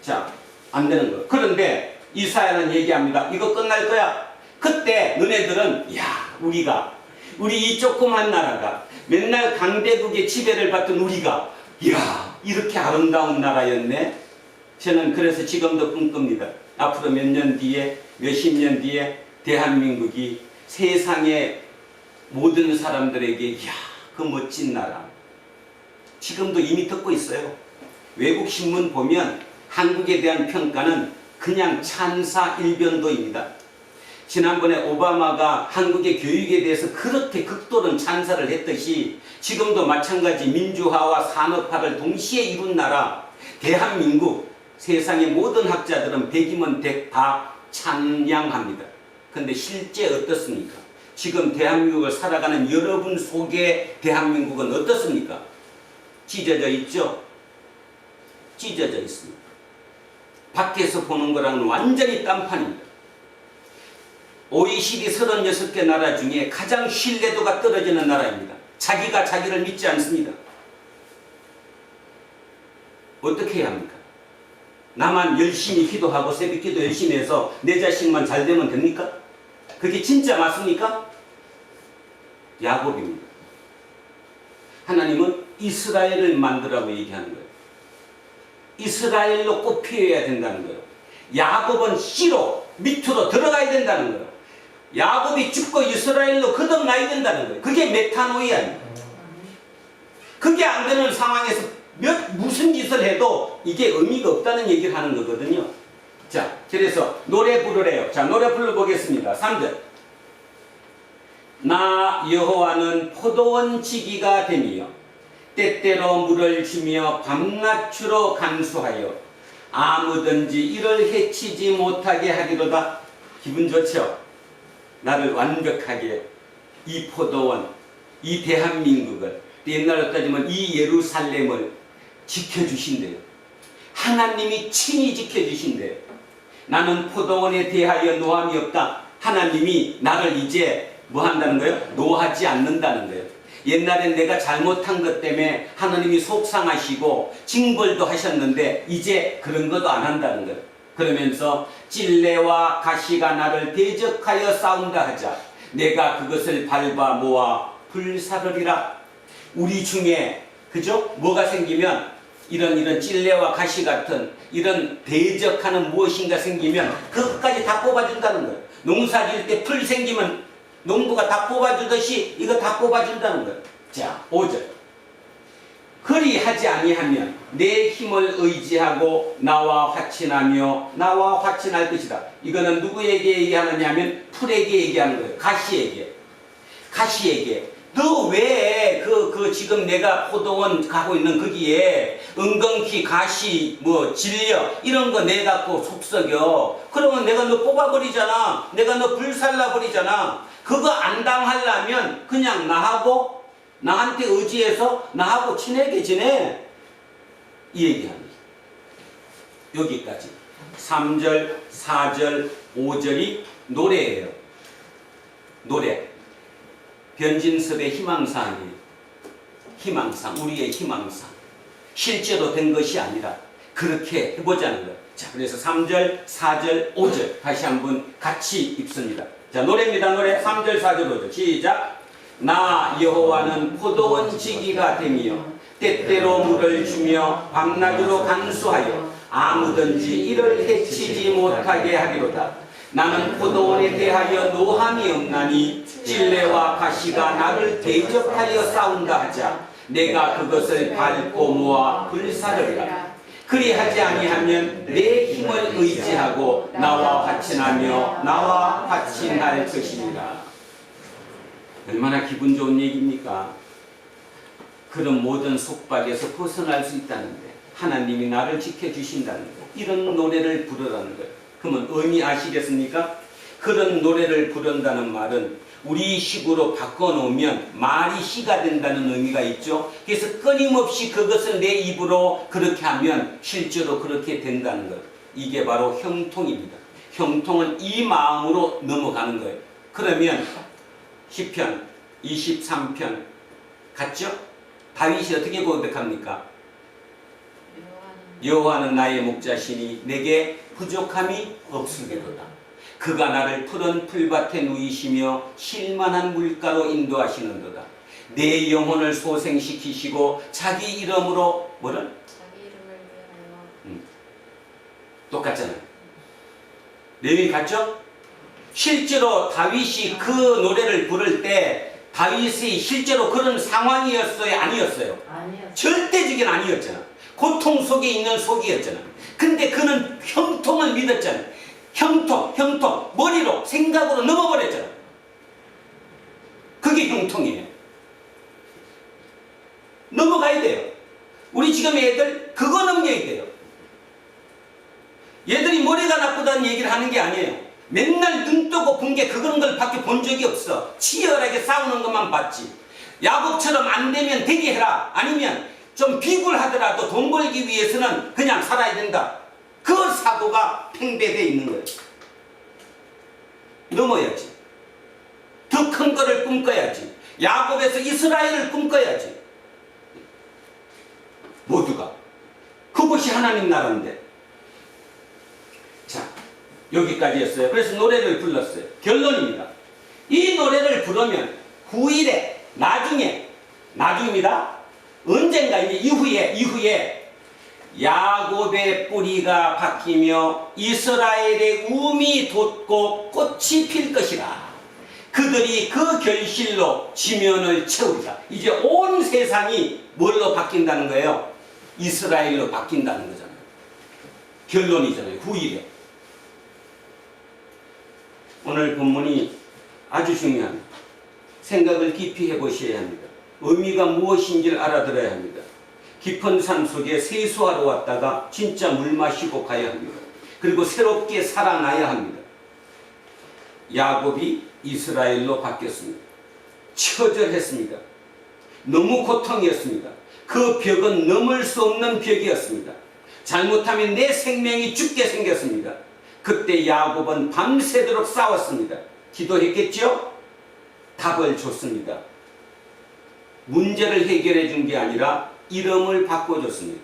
자, 안 되는 거예요. 그런데 이사야는 얘기합니다. 이거 끝날 거야. 그때 너네들은 우리 이 조그만 나라가 맨날 강대국의 지배를 받던 우리가 이렇게 아름다운 나라였네. 저는 그래서 지금도 꿈꿉니다. 앞으로 몇 년 뒤에 몇십 년 뒤에 대한민국이 세상의 모든 사람들에게 그 멋진 나라. 지금도 이미 듣고 있어요. 외국 신문 보면 한국에 대한 평가는 그냥 찬사 일변도입니다. 지난번에 오바마가 한국의 교육에 대해서 그렇게 극도른 찬사를 했듯이 지금도 마찬가지 민주화와 산업화를 동시에 이룬 나라 대한민국, 세상의 모든 학자들은 100이면 100 다 찬양합니다. 근데 실제 어떻습니까? 지금 대한민국을 살아가는 여러분 속에 대한민국은 어떻습니까? 찢어져 있죠? 찢어져 있습니다. 밖에서 보는 거랑은 완전히 딴판입니다. OECD 36개 나라 중에 가장 신뢰도가 떨어지는 나라입니다. 자기가 자기를 믿지 않습니다. 어떻게 해야 합니까? 나만 열심히 기도하고 새벽기도 열심히 해서 내 자식만 잘 되면 됩니까? 그게 진짜 맞습니까? 야곱입니다. 하나님은 이스라엘을 만들라고 얘기하는 거예요. 이스라엘로 꼭 피해야 된다는 거예요. 야곱은 씨로 밑으로 들어가야 된다는 거예요. 야곱이 죽고 이스라엘로 거듭나야 된다는 거예요. 그게 메타노이아입니다. 그게 안 되는 상황에서 무슨 짓을 해도 이게 의미가 없다는 얘기를 하는 거거든요. 자, 그래서 노래 부르래요. 자, 노래 불러보겠습니다. 3절. 나 여호와는 포도원 지기가 되며 때때로 물을 주며 밤낮으로 간수하여 아무든지 이를 해치지 못하게 하리로다. 기분 좋죠? 나를 완벽하게 이 포도원, 이 대한민국을, 옛날로 따지면 이 예루살렘을 지켜주신대요. 하나님이 친히 지켜주신대요. 나는 포도원에 대하여 노함이 없다. 하나님이 나를 이제 뭐 한다는 거예요? 노하지 않는다는 거예요. 옛날엔 내가 잘못한 것 때문에 하나님이 속상하시고 징벌도 하셨는데 이제 그런 것도 안 한다는 거예요. 그러면서 찔레와 가시가 나를 대적하여 싸운다 하자 내가 그것을 밟아 모아 불사르리라. 우리 중에 그죠? 뭐가 생기면 이런 찔레와 가시 같은 이런 대적하는 무엇인가 생기면 그것까지 다 뽑아준다는 거예요. 농사 지을 때 풀 생기면 농부가 다 뽑아주듯이 이거 다 뽑아준다는 거예요. 자, 5절. 그리하지 아니하면 내 힘을 의지하고 나와 화친하며 나와 화친할 것이다. 이거는 누구에게 얘기하느냐 하면 풀에게 얘기하는 거예요. 가시에게. 너 왜 지금 내가 포도원 가고 있는 거기에 은근히 가시 질려 이런 거 내 갖고 속썩여. 그러면 내가 너 뽑아버리잖아. 내가 너 불살라버리잖아. 그거 안 당하려면 그냥 나한테 의지해서 나하고 친하게 지내. 이 얘기합니다. 여기까지. 3절, 4절, 5절이 노래예요. 노래. 변진섭의 희망사항이에요. 희망상, 우리의 희망상. 실제로 된 것이 아니라 그렇게 해보자는 거예요. 자, 그래서 3절, 4절, 5절 다시 한번 같이 읽습니다. 자, 노래입니다. 노래 3절, 4절, 5절 시작. 나 여호와는 포도원 지기가 되며 때때로 물을 주며 밤낮으로 간수하여 아무든지 이를 해치지 못하게 하리로다. 나는 포도원에 대하여 노함이 없나니 찔레와 가시가 나를 대적하여 싸운다 하자 내가 그것을 밟고 모아 불사르리라. 그리하지 아니하면 내 힘을 의지하고 나와 화친하며 나와 화친할 것이니라. 얼마나 기분 좋은 얘기입니까? 그런 모든 속박에서 벗어날 수 있다는데 하나님이 나를 지켜주신다는 거. 이런 노래를 부르라는 거예요. 그러면 의미 아시겠습니까? 그런 노래를 부른다는 말은 우리 식으로 바꿔놓으면 말이 시가 된다는 의미가 있죠. 그래서 끊임없이 그것을 내 입으로 그렇게 하면 실제로 그렇게 된다는 것. 이게 바로 형통입니다. 형통은 이 마음으로 넘어가는 거예요. 그러면 시편 23편 같죠? 다윗이 어떻게 고백합니까? 여호와는 나의 목자시니 내게 부족함이 없으리로다. 그가 나를 푸른 풀밭에 누이시며 쉴만한 물가로 인도하시는도다. 내 영혼을 소생시키시고 자기 이름으로 뭐를? 자기 이름을 위하여. 똑같잖아요. 내용이 같죠? 실제로 다윗이 그 노래를 부를 때 다윗이 실제로 그런 상황이었어요? 아니었어요? 아니요. 절대적인 아니었잖아. 고통 속에 있는 속이었잖아. 근데 그는 형통을 믿었잖아. 형통, 머리로, 생각으로 넘어버렸잖아. 그게 형통이에요. 넘어가야 돼요. 우리 지금 애들 그거 넘겨야 돼요. 얘들이 머리가 나쁘다는 얘기를 하는 게 아니에요. 맨날 눈 뜨고 본 게 그런 걸 밖에 본 적이 없어. 치열하게 싸우는 것만 봤지. 야곱처럼 안 되면 되게 해라. 아니면 좀 비굴하더라도 돈 벌기 위해서는 그냥 살아야 된다. 그 사고가 팽배되어 있는 거예요. 넘어야지. 더 큰 거를 꿈꿔야지. 야곱에서 이스라엘을 꿈꿔야지. 모두가. 그것이 하나님 나라인데. 자, 여기까지였어요. 그래서 노래를 불렀어요. 결론입니다. 이 노래를 부르면 후일에 나중입니다. 언젠가 이제 이후에 야곱의 뿌리가 바뀌며 이스라엘의 움이 돋고 꽃이 필 것이라. 그들이 그 결실로 지면을 채우리라. 이제 온 세상이 뭘로 바뀐다는 거예요? 이스라엘로 바뀐다는 거잖아요. 결론이잖아요. 후일에. 오늘 본문이 아주 중요합니다. 생각을 깊이 해보셔야 합니다. 의미가 무엇인지를 알아들어야 합니다. 깊은 삶 속에 세수하러 왔다가 진짜 물 마시고 가야 합니다. 그리고 새롭게 살아나야 합니다. 야곱이 이스라엘로 바뀌었습니다. 처절했습니다. 너무 고통이었습니다. 그 벽은 넘을 수 없는 벽이었습니다. 잘못하면 내 생명이 죽게 생겼습니다. 그때 야곱은 밤새도록 싸웠습니다. 기도했겠죠? 답을 줬습니다. 문제를 해결해 준 게 아니라 이름을 바꿔줬습니다.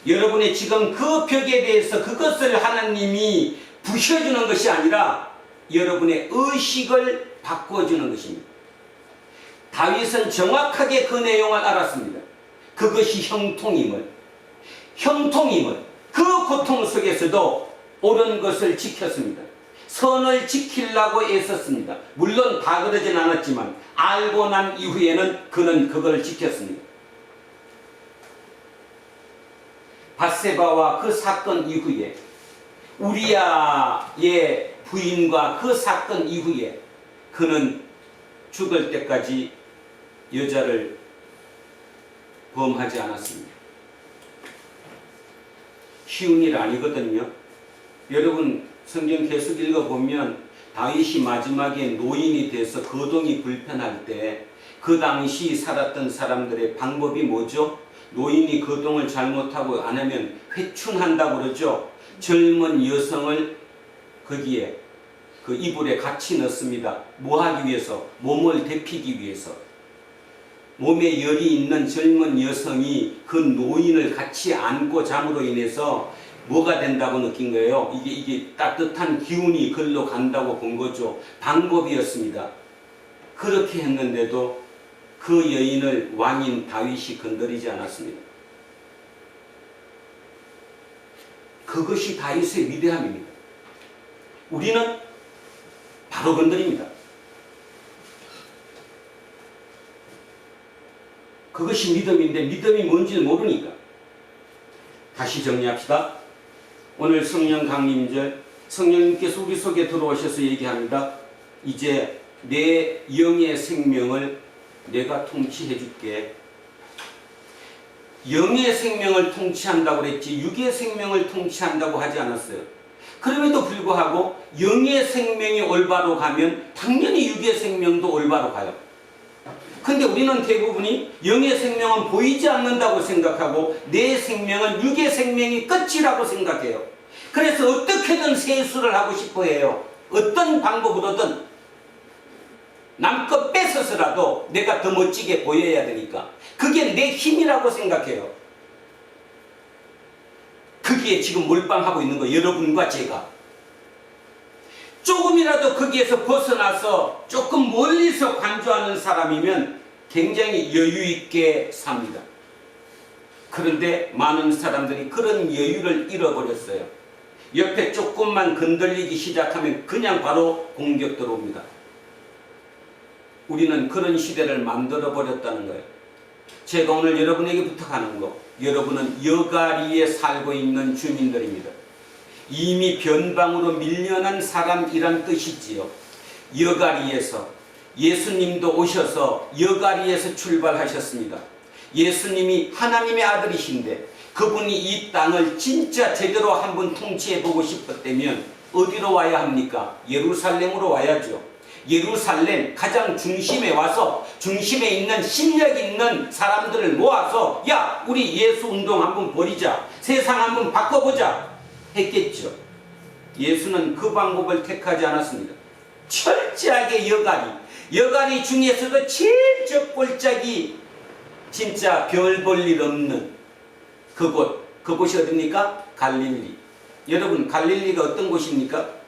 여러분의 지금 그 벽에 대해서 그것을 하나님이 부셔주는 것이 아니라 여러분의 의식을 바꿔주는 것입니다. 다윗은 정확하게 그 내용을 알았습니다. 그것이 형통임을 그 고통 속에서도 옳은 것을 지켰습니다. 선을 지키려고 애썼습니다. 물론 다 그러진 않았지만 알고 난 이후에는 그는 그걸 지켰습니다. 밧세바와 그 사건 이후에 우리아의 부인과 그 사건 이후에 그는 죽을 때까지 여자를 범하지 않았습니다. 쉬운 일 아니거든요. 여러분 성경 계속 읽어보면 다윗이 마지막에 노인이 돼서 거동이 불편할 때 그 당시 살았던 사람들의 방법이 뭐죠? 노인이 거동을 잘못하고 안 하면 회춘한다고 그러죠. 젊은 여성을 거기에 그 이불에 같이 넣습니다. 뭐 하기 위해서? 몸을 데피기 위해서. 몸에 열이 있는 젊은 여성이 그 노인을 같이 안고 잠으로 인해서 뭐가 된다고 느낀 거예요? 이게 따뜻한 기운이 글로 간다고 본 거죠. 방법이었습니다. 그렇게 했는데도 그 여인을 왕인 다윗이 건드리지 않았습니다. 그것이 다윗의 위대함입니다. 우리는 바로 건드립니다. 그것이 믿음인데 믿음이 뭔지 모르니까. 다시 정리합시다. 오늘 성령 강림절 성령님께서 우리 속에 들어오셔서 얘기합니다. 이제 내 영의 생명을 내가 통치해 줄게. 영의 생명을 통치한다고 그랬지 육의 생명을 통치한다고 하지 않았어요. 그럼에도 불구하고 영의 생명이 올바로 가면 당연히 육의 생명도 올바로 가요. 근데 우리는 대부분이 영의 생명은 보이지 않는다고 생각하고 내 생명은 육의 생명이 끝이라고 생각해요. 그래서 어떻게든 세수를 하고 싶어 해요. 어떤 방법으로든 남껏 뺏어서라도 내가 더 멋지게 보여야 되니까. 그게 내 힘이라고 생각해요. 거기에 지금 몰빵하고 있는 거 여러분과 제가. 조금이라도 거기에서 벗어나서 조금 멀리서 관조하는 사람이면 굉장히 여유 있게 삽니다. 그런데 많은 사람들이 그런 여유를 잃어버렸어요. 옆에 조금만 건들리기 시작하면 그냥 바로 공격 들어옵니다. 우리는 그런 시대를 만들어 버렸다는 거예요. 제가 오늘 여러분에게 부탁하는 거, 여러분은 여가리에 살고 있는 주민들입니다. 이미 변방으로 밀려난 사람이란 뜻이지요. 여가리에서 예수님도 오셔서 여가리에서 출발하셨습니다. 예수님이 하나님의 아들이신데 그분이 이 땅을 진짜 제대로 한번 통치해 보고 싶었다면 어디로 와야 합니까? 예루살렘으로 와야죠. 예루살렘 가장 중심에 와서 중심에 있는 실력 있는 사람들을 모아서 야 우리 예수 운동 한번 벌이자, 세상 한번 바꿔보자 했겠죠. 예수는 그 방법을 택하지 않았습니다. 철저하게 여가리 중에서도 제일 적골짜기 진짜 별 볼 일 없는 그곳이 어딥니까? 갈릴리. 여러분 갈릴리가 어떤 곳입니까?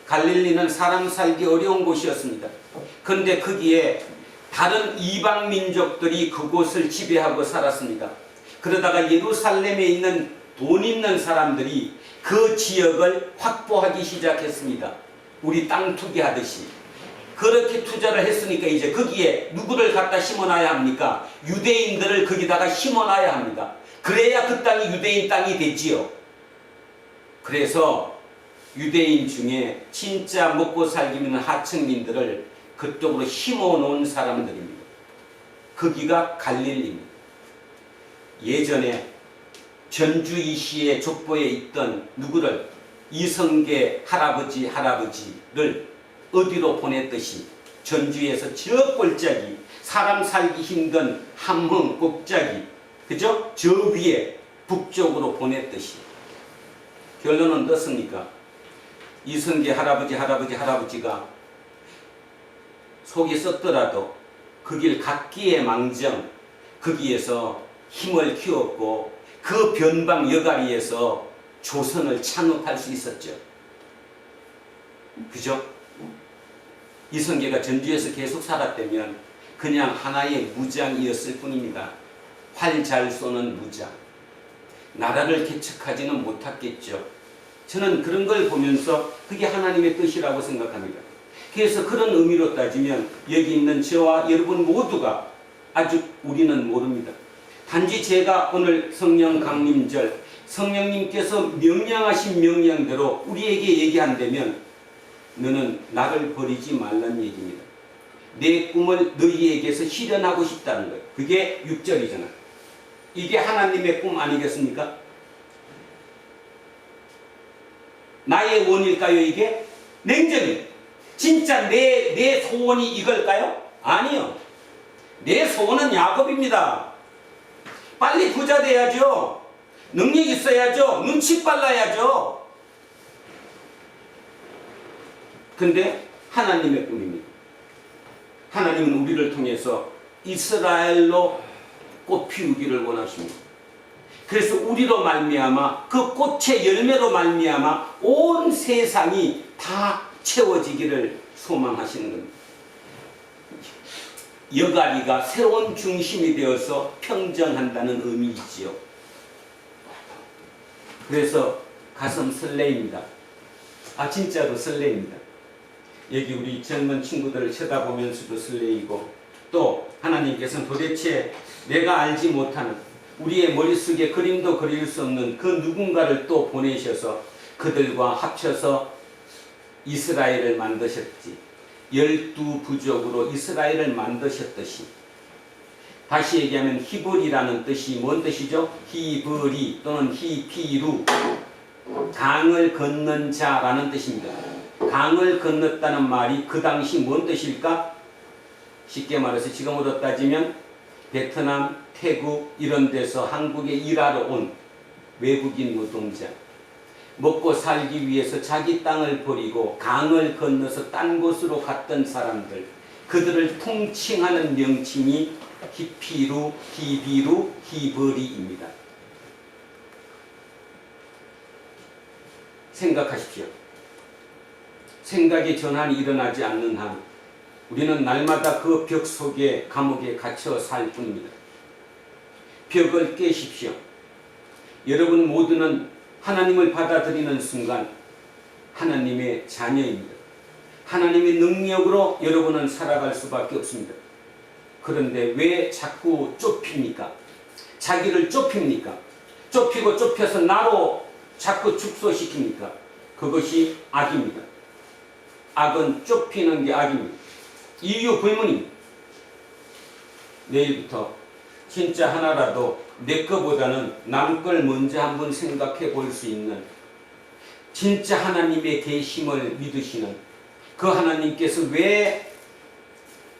갈릴리는 사람 살기 어려운 곳이었습니다. 그런데 거기에 다른 이방 민족들이 그곳을 지배하고 살았습니다. 그러다가 예루살렘에 있는 돈 있는 사람들이 그 지역을 확보하기 시작했습니다. 우리 땅 투기하듯이. 그렇게 투자를 했으니까 이제 거기에 누구를 갖다 심어놔야 합니까? 유대인들을 거기다가 심어놔야 합니다. 그래야 그 땅이 유대인 땅이 되지요. 그래서 유대인 중에 진짜 먹고 살기 있는 하층민들을 그쪽으로 심어놓은 사람들입니다. 거기가 갈릴리입니다. 예전에 전주 이시의 족보에 있던 누구를 이성계 할아버지를 어디로 보냈듯이 전주에서 저 골짜기 사람 살기 힘든 함흥 꼭짜기 그죠? 저 위에 북쪽으로 보냈듯이 결론은 어떻습니까? 이성계 할아버지가 속이 썩더라도 그 길 갔기에 망정 거기에서 힘을 키웠고 그 변방 여가리에서 조선을 창업할 수 있었죠. 그죠? 이성계가 전주에서 계속 살았다면 그냥 하나의 무장이었을 뿐입니다. 활 잘 쏘는 무장. 나라를 개척하지는 못했겠죠. 저는 그런 걸 보면서 그게 하나님의 뜻이라고 생각합니다. 그래서 그런 의미로 따지면 여기 있는 저와 여러분 모두가 아직 우리는 모릅니다. 단지 제가 오늘 성령 강림절 성령님께서 명령하신 명령대로 우리에게 얘기한다면 너는 나를 버리지 말라는 얘기입니다. 내 꿈을 너희에게서 실현하고 싶다는 거예요. 그게 6절이잖아. 이게 하나님의 꿈 아니겠습니까? 나의 원일까요 이게? 냉정히 진짜 내 소원이 이걸까요? 아니요. 내 소원은 야곱입니다. 빨리 부자 돼야죠. 능력 있어야죠. 눈치 빨라야죠. 근데 하나님의 꿈입니다. 하나님은 우리를 통해서 이스라엘로 꽃 피우기를 원하십니다. 그래서 우리로 말미암아 그 꽃의 열매로 말미암아 온 세상이 다 채워지기를 소망하시는 겁니다. 여가리가 새로운 중심이 되어서 평정한다는 의미이지요. 그래서 가슴 설레입니다. 진짜로 설레입니다. 여기 우리 젊은 친구들을 쳐다보면서도 설레이고 또 하나님께서는 도대체 내가 알지 못하는 우리의 머릿속에 그림도 그릴 수 없는 그 누군가를 또 보내셔서 그들과 합쳐서 이스라엘을 만드셨지. 12부족으로 이스라엘을 만드셨듯이 다시 얘기하면 히브리라는 뜻이 뭔 뜻이죠? 히브리 또는 히피루 강을 건넌 자라는 뜻입니다. 강을 건넜다는 말이 그 당시 뭔 뜻일까? 쉽게 말해서 지금으로 따지면 베트남, 태국 이런 데서 한국에 일하러 온 외국인 노동자 먹고 살기 위해서 자기 땅을 버리고 강을 건너서 딴 곳으로 갔던 사람들 그들을 통칭하는 명칭이 히피루, 히비루, 히브리입니다. 생각하십시오. 생각의 전환이 일어나지 않는 한 우리는 날마다 그 벽 속에 감옥에 갇혀 살 뿐입니다. 벽을 깨십시오. 여러분 모두는 하나님을 받아들이는 순간 하나님의 자녀입니다. 하나님의 능력으로 여러분은 살아갈 수밖에 없습니다. 그런데 왜 자꾸 좁힙니까? 자기를 좁힙니까? 좁히고 좁혀서 나로 자꾸 축소시킵니까? 그것이 악입니다. 악은 좁히는 게 악입니다. 이유 불문입니다. 내일부터 진짜 하나라도 내 거보다는 남 걸 먼저 한번 생각해 볼 수 있는 진짜 하나님의 계심을 믿으시는 그 하나님께서 왜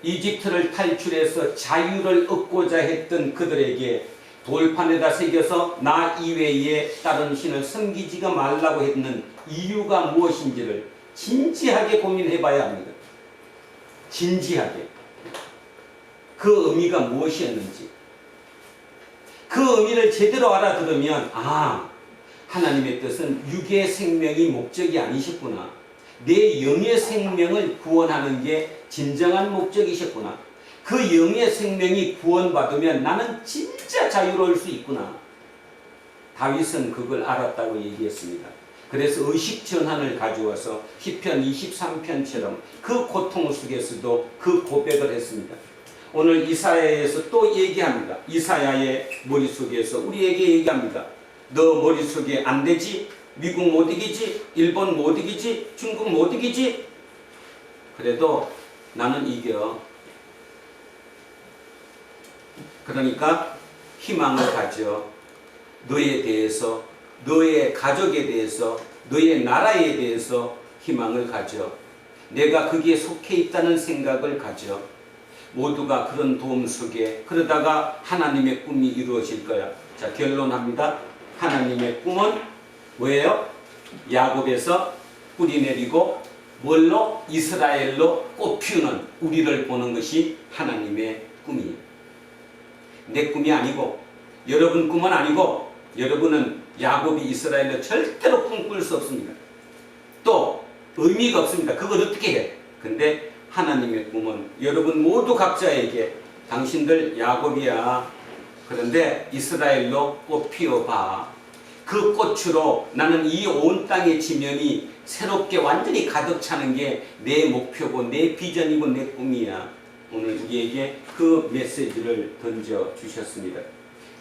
이집트를 탈출해서 자유를 얻고자 했던 그들에게 돌판에다 새겨서 나 이외에 다른 신을 섬기지가 말라고 했는 이유가 무엇인지를 진지하게 고민해 봐야 합니다. 진지하게. 그 의미가 무엇이었는지. 그 의미를 제대로 알아들으면 하나님의 뜻은 육의 생명이 목적이 아니셨구나. 내 영의 생명을 구원하는 게 진정한 목적이셨구나. 그 영의 생명이 구원받으면 나는 진짜 자유로울 수 있구나. 다윗은 그걸 알았다고 얘기했습니다. 그래서 의식 전환을 가져와서 시편 23편처럼 그 고통 속에서도 그 고백을 했습니다. 오늘 이사야에서 또 얘기합니다. 이사야의 머릿속에서 우리에게 얘기합니다. 너 머릿속에 안 되지? 미국 못 이기지, 일본 못 이기지, 중국 못 이기지. 그래도 나는 이겨. 그러니까 희망을 가져. 너에 대해서, 너의 가족에 대해서, 너의 나라에 대해서 희망을 가져. 내가 거기에 속해 있다는 생각을 가져. 모두가 그런 도움 속에 그러다가 하나님의 꿈이 이루어질 거야. 자, 결론합니다. 하나님의 꿈은 뭐예요? 야곱에서 뿌리 내리고 뭘로? 이스라엘로 꽃 피우는 우리를 보는 것이 하나님의 꿈이에요. 내 꿈이 아니고 여러분 꿈은 아니고 여러분은 야곱이 이스라엘로 절대로 꿈꿀 수 없습니다. 또 의미가 없습니다. 그걸 어떻게 해? 근데 하나님의 꿈은 여러분 모두 각자에게 당신들 야곱이야. 그런데 이스라엘로 꽃 피워봐. 그 꽃으로 나는 이 온 땅의 지면이 새롭게 완전히 가득 차는 게 내 목표고 내 비전이고 내 꿈이야. 오늘 우리에게 그 메시지를 던져주셨습니다.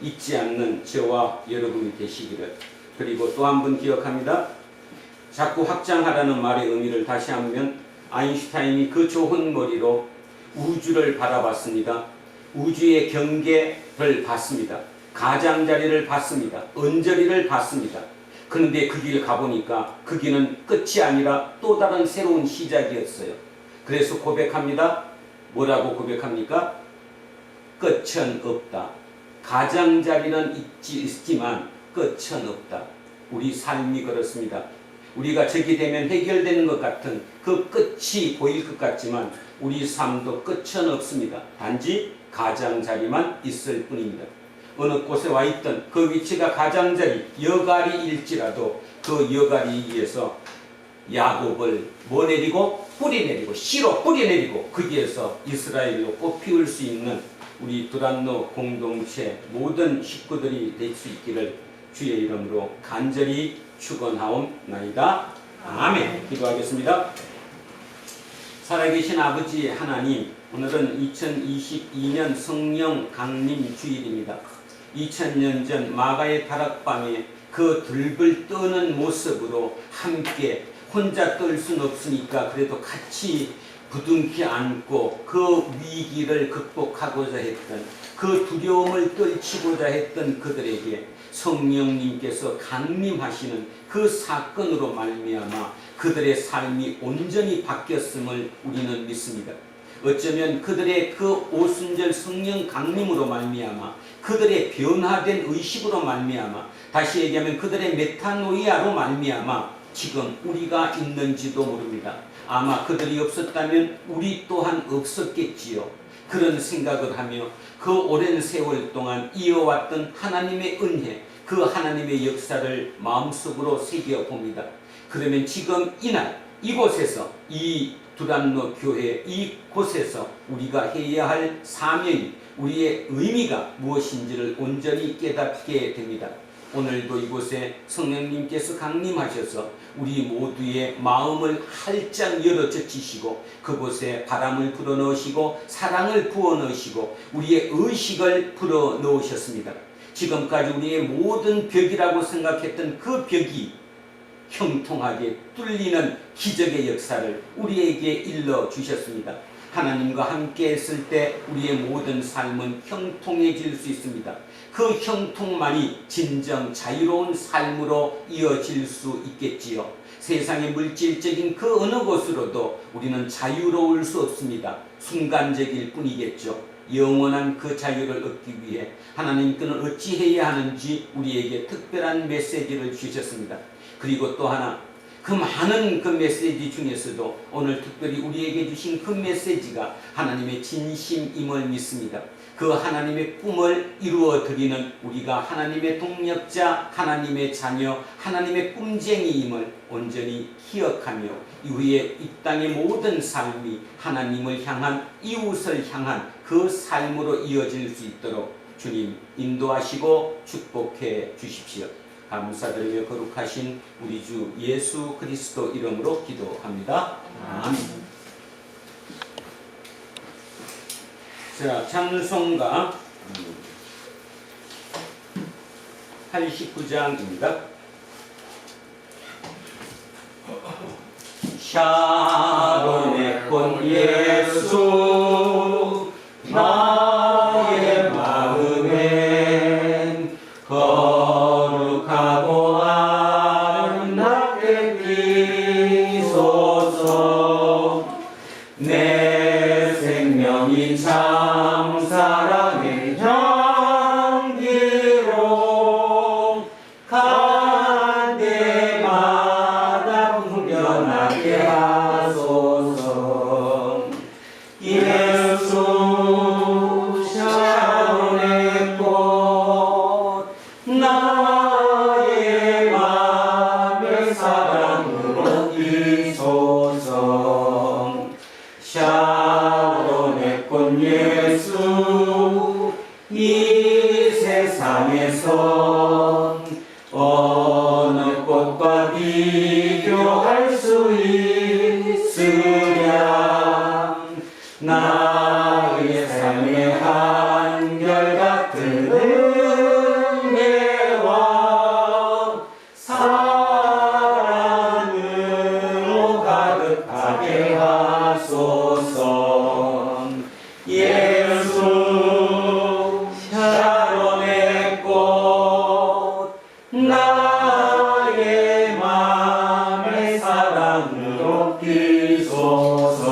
잊지 않는 저와 여러분이 되시기를. 그리고 또 한 번 기억합니다. 자꾸 확장하라는 말의 의미를 다시 한번 아인슈타인이 그 좋은 머리로 우주를 바라봤습니다. 우주의 경계를 봤습니다. 가장자리를 봤습니다. 언저리를 봤습니다. 그런데 그 길 가보니까 그 길은 끝이 아니라 또 다른 새로운 시작이었어요. 그래서 고백합니다. 뭐라고 고백합니까? 끝은 없다. 가장자리는 있지만 끝은 없다. 우리 삶이 그렇습니다. 우리가 저기 되면 해결되는 것 같은 그 끝이 보일 것 같지만 우리 삶도 끝은 없습니다. 단지 가장자리만 있을 뿐입니다. 어느 곳에 와 있던 그 위치가 가장자리, 여가리일지라도 그 여가리에서 야곱을 뭐 내리고? 뿌리 내리고, 씨로 뿌리 내리고 거기에서 이스라엘로 꽃 피울 수 있는 우리 두란노 공동체 모든 식구들이 될 수 있기를 주의 이름으로 간절히 축원하옵나이다. 아멘. 기도하겠습니다. 살아계신 아버지 하나님, 오늘은 2022년 성령 강림 주일입니다. 2000년 전 마가의 다락방에 그 들불 떠는 모습으로 함께 혼자 떨 수는 없으니까 그래도 같이 부둥켜 안고 그 위기를 극복하고자 했던 그 두려움을 떨치고자 했던 그들에게 성령님께서 강림하시는 그 사건으로 말미암아 그들의 삶이 온전히 바뀌었음을 우리는 믿습니다. 어쩌면 그들의 그 오순절 성령 강림으로 말미암아 그들의 변화된 의식으로 말미암아 다시 얘기하면 그들의 메타노이아로 말미암아 지금 우리가 있는지도 모릅니다. 아마 그들이 없었다면 우리 또한 없었겠지요. 그런 생각을 하며 그 오랜 세월 동안 이어왔던 하나님의 은혜, 그 하나님의 역사를 마음속으로 새겨봅니다. 그러면 지금 이날 이곳에서 이 두란노 교회 이곳에서 우리가 해야 할 사명이 우리의 의미가 무엇인지를 온전히 깨닫게 됩니다. 오늘도 이곳에 성령님께서 강림하셔서 우리 모두의 마음을 활짝 열어 젖히시고 그곳에 바람을 불어넣으시고 사랑을 부어넣으시고 우리의 의식을 불어넣으셨습니다. 지금까지 우리의 모든 벽이라고 생각했던 그 벽이 형통하게 뚫리는 기적의 역사를 우리에게 일러주셨습니다. 하나님과 함께 했을 때 우리의 모든 삶은 형통해질 수 있습니다. 그 형통만이 진정 자유로운 삶으로 이어질 수 있겠지요. 세상의 물질적인 그 어느 곳으로도 우리는 자유로울 수 없습니다. 순간적일 뿐이겠죠. 영원한 그 자유를 얻기 위해 하나님께는 어찌해야 하는지 우리에게 특별한 메시지를 주셨습니다. 그리고 또 하나, 그 많은 그 메시지 중에서도 오늘 특별히 우리에게 주신 그 메시지가 하나님의 진심임을 믿습니다. 그 하나님의 꿈을 이루어드리는 우리가 하나님의 동력자, 하나님의 자녀, 하나님의 꿈쟁이임을 온전히 기억하며 이후에 이 땅의 모든 삶이 하나님을 향한, 이웃을 향한 그 삶으로 이어질 수 있도록 주님 인도하시고 축복해 주십시오. 감사드리며 거룩하신 우리 주 예수 그리스도 이름으로 기도합니다. 아멘. 자, 찬송가 89장입니다. 샤론의 꽃 예수 나의 마음엔 거룩하고 아름답게 피소서. 내 생명이 참 사랑의 향기로 간 데마다 풍겨나게 하소서. 예수 샤론의 꽃 나의 맘의 사랑으로 이소서. 샤론의 꽃 예수 이 세상에서 어느 꽃과 비교할 수 있으랴. 나의 삶의 한결같은 은혜와 사랑으로 가득하게 하소서. 예수 샤론의 꽃 나의 맘의 사랑으로 피소서.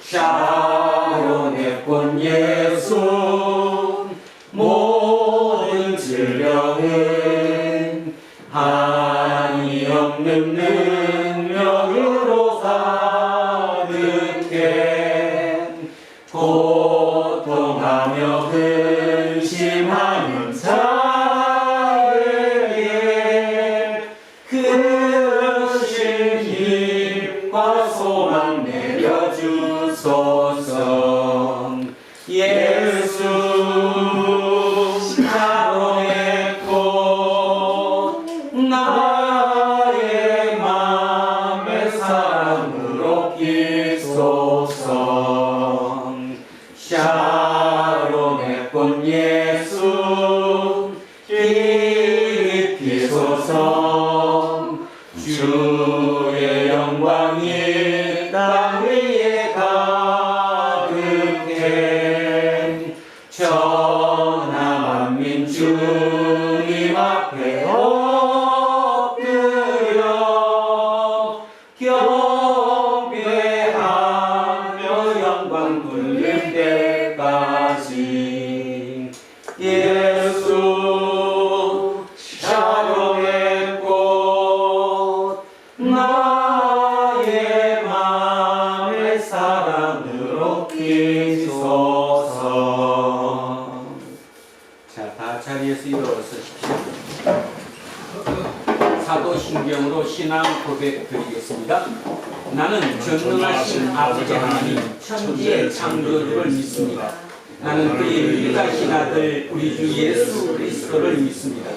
샤론의 꽃 예수 모든 질병은 한이 없는 능력으로 가득해 고통하며 근심하는 자에게 크신 힘과 소망 내려주소서. 예수 샤론의 꽃 나의 맘의 사랑으로 피소서. 샤론의 꽃 예수 피소서. 주의 영광이 땅 위에 가득해 천하 만민 주님 앞에 엎드려 경배하며 영광 돌릴 때까지. 예수 샤론의 꽃 나의 맘의 사랑으로 피소서. 자, 다 자리에서 일어서십시오. 사도신경으로 신앙 고백 드리겠습니다. 나는 전능하신 아버지 하나님 천지의 창조주를 믿습니다. 나는 그의 유일하신 아들 우리 주 예수 그리스도를 믿습니다.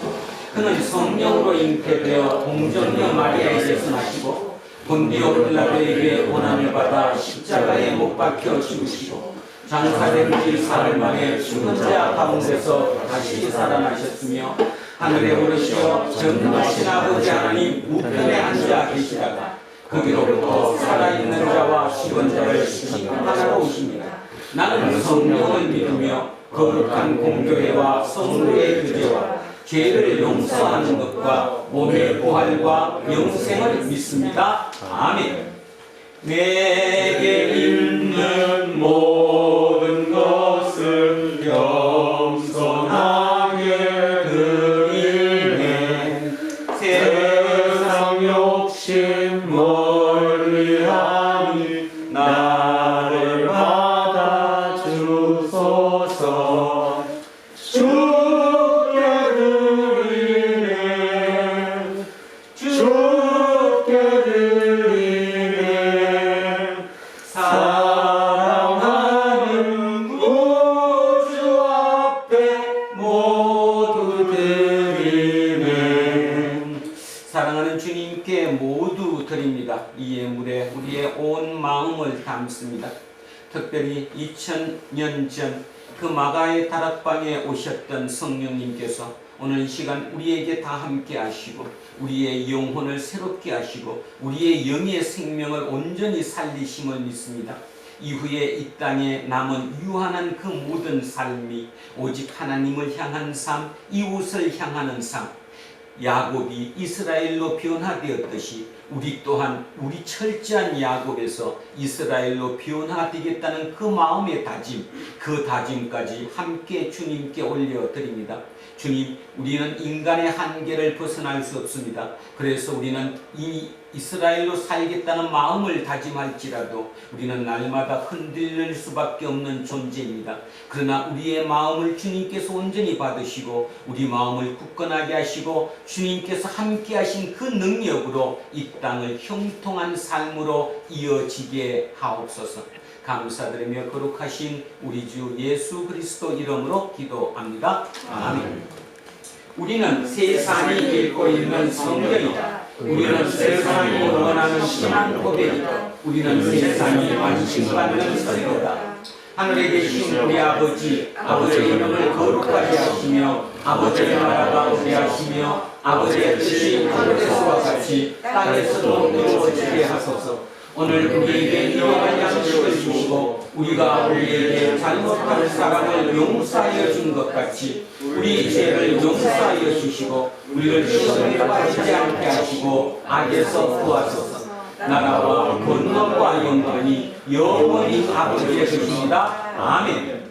그는 성령으로 잉태되어 동정녀 마리아에게서 나시고 본디오 빌라도에게 고난을 받아 십자가에 못 박혀 죽으시고 장사된 지 사흘 만에 죽은 자 가운데서 다시 살아나셨으며 하늘에 오르시어 전능하신 아버지 하나님 우편에 앉아 계시다가 거기로부터 살아있는 자와 죽은 자를 심판하러 오십니다. 나는 성령을 믿으며 거룩한 공교회와 성도의 교제와 죄를 용서하는 것과 몸의 부활과 영생을 믿습니다. 아멘. 내게 있는 모든 것을 겸손하게 드리네. 세상 욕심 멀리하니 나를 받아 주소서. 주께 드리네. 주께 드리네. 사랑하는 구주 앞에 모두 드리네. 사랑하는 주님께 모두 드립니다. 이 예물에 우리의 온 마음을 담습니다. 특별히 2000년 전 그 마가의 다락방에 오셨던 성령님께서 오늘 이 시간 우리에게 다 함께 하시고 우리의 영혼을 새롭게 하시고 우리의 영의 생명을 온전히 살리심을 믿습니다. 이후에 이 땅에 남은 유한한 그 모든 삶이 오직 하나님을 향한 삶, 이웃을 향하는 삶, 야곱이 이스라엘로 변화되었듯이 우리 또한 우리 철저한 야곱에서 이스라엘로 변화되겠다는 그 마음의 다짐, 그 다짐까지 함께 주님께 올려드립니다. 주님, 우리는 인간의 한계를 벗어날 수 없습니다. 그래서 우리는 이 이스라엘로 살겠다는 마음을 다짐할지라도 우리는 날마다 흔들릴 수밖에 없는 존재입니다. 그러나 우리의 마음을 주님께서 온전히 받으시고 우리 마음을 굳건하게 하시고 주님께서 함께 하신 그 능력으로 이 땅을 형통한 삶으로 이어지게 하옵소서. 감사드리며 거룩하신 우리 주 예수 그리스도 이름으로 기도합니다. 아멘. 우리는 세상이 읽고 있는 성경이다. 우리는 세상이 원하는 신앙 고백이다. 우리는 세상이 관심받는 서류다. 하늘에 계신 우리 아버지, 아버지의 이름을 거룩하게 하시며 아버지의 나라가 오게 하시며 아버지의 뜻이 하늘에서와 같이 땅에서도 이루어지게 하소서. 오늘 우리에게 일용할 양식을 주시고 우리가 우리에게 잘못한 사람을 용서하여 준 것 같이 우리 죄를 용서하여 주시고 우리를 시험에 빠지지 않게 하시고 악에서 구하소서. 나라와 권능과 영광이 영원히 아버지의 것입니다. 아멘.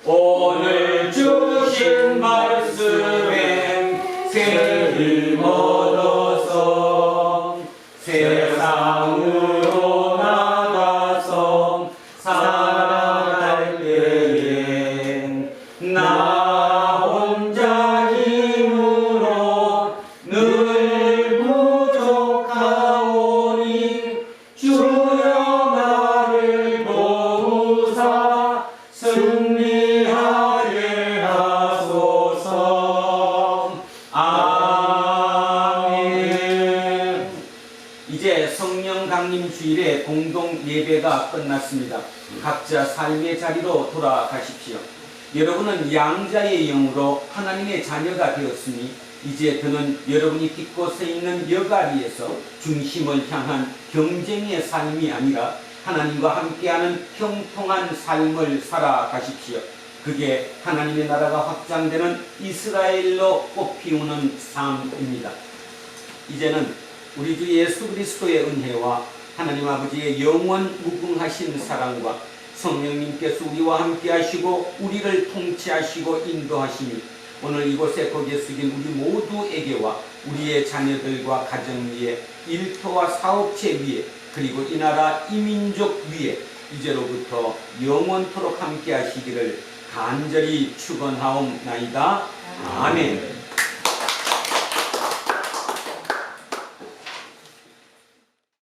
오늘 주신 말씀에 세를 얻어서 세상으로 나가서 살아갈 때엔 나 혼자 힘으로 늘 부족하오니 주여 나를 도우사 승리하게 하소서. 아멘. 이제 성령 강림 주일의 공동 예배가 끝났습니다. 각자 삶의 자리로 돌아가십시오. 여러분은 양자의 영으로 하나님의 자녀가 되었으니 이제 더는 여러분이 딛고 서 있는 여가리에서 중심을 향한 경쟁의 삶이 아니라 하나님과 함께하는 형통한 삶을 살아가십시오. 그게 하나님의 나라가 확장되는 이스라엘로 꽃피우는 삶입니다. 이제는 우리 주 예수 그리스도의 은혜와 하나님 아버지의 영원 무궁하신 사랑과 성령님께서 우리와 함께 하시고 우리를 통치하시고 인도하시니 오늘 이곳에 고개 숙인 우리 모두에게와 우리의 자녀들과 가정 위에 일터와 사업체 위에 그리고 이 나라 이 민족 위에 이제로부터 영원토록 함께 하시기를 간절히 축원하옵나이다. 아멘.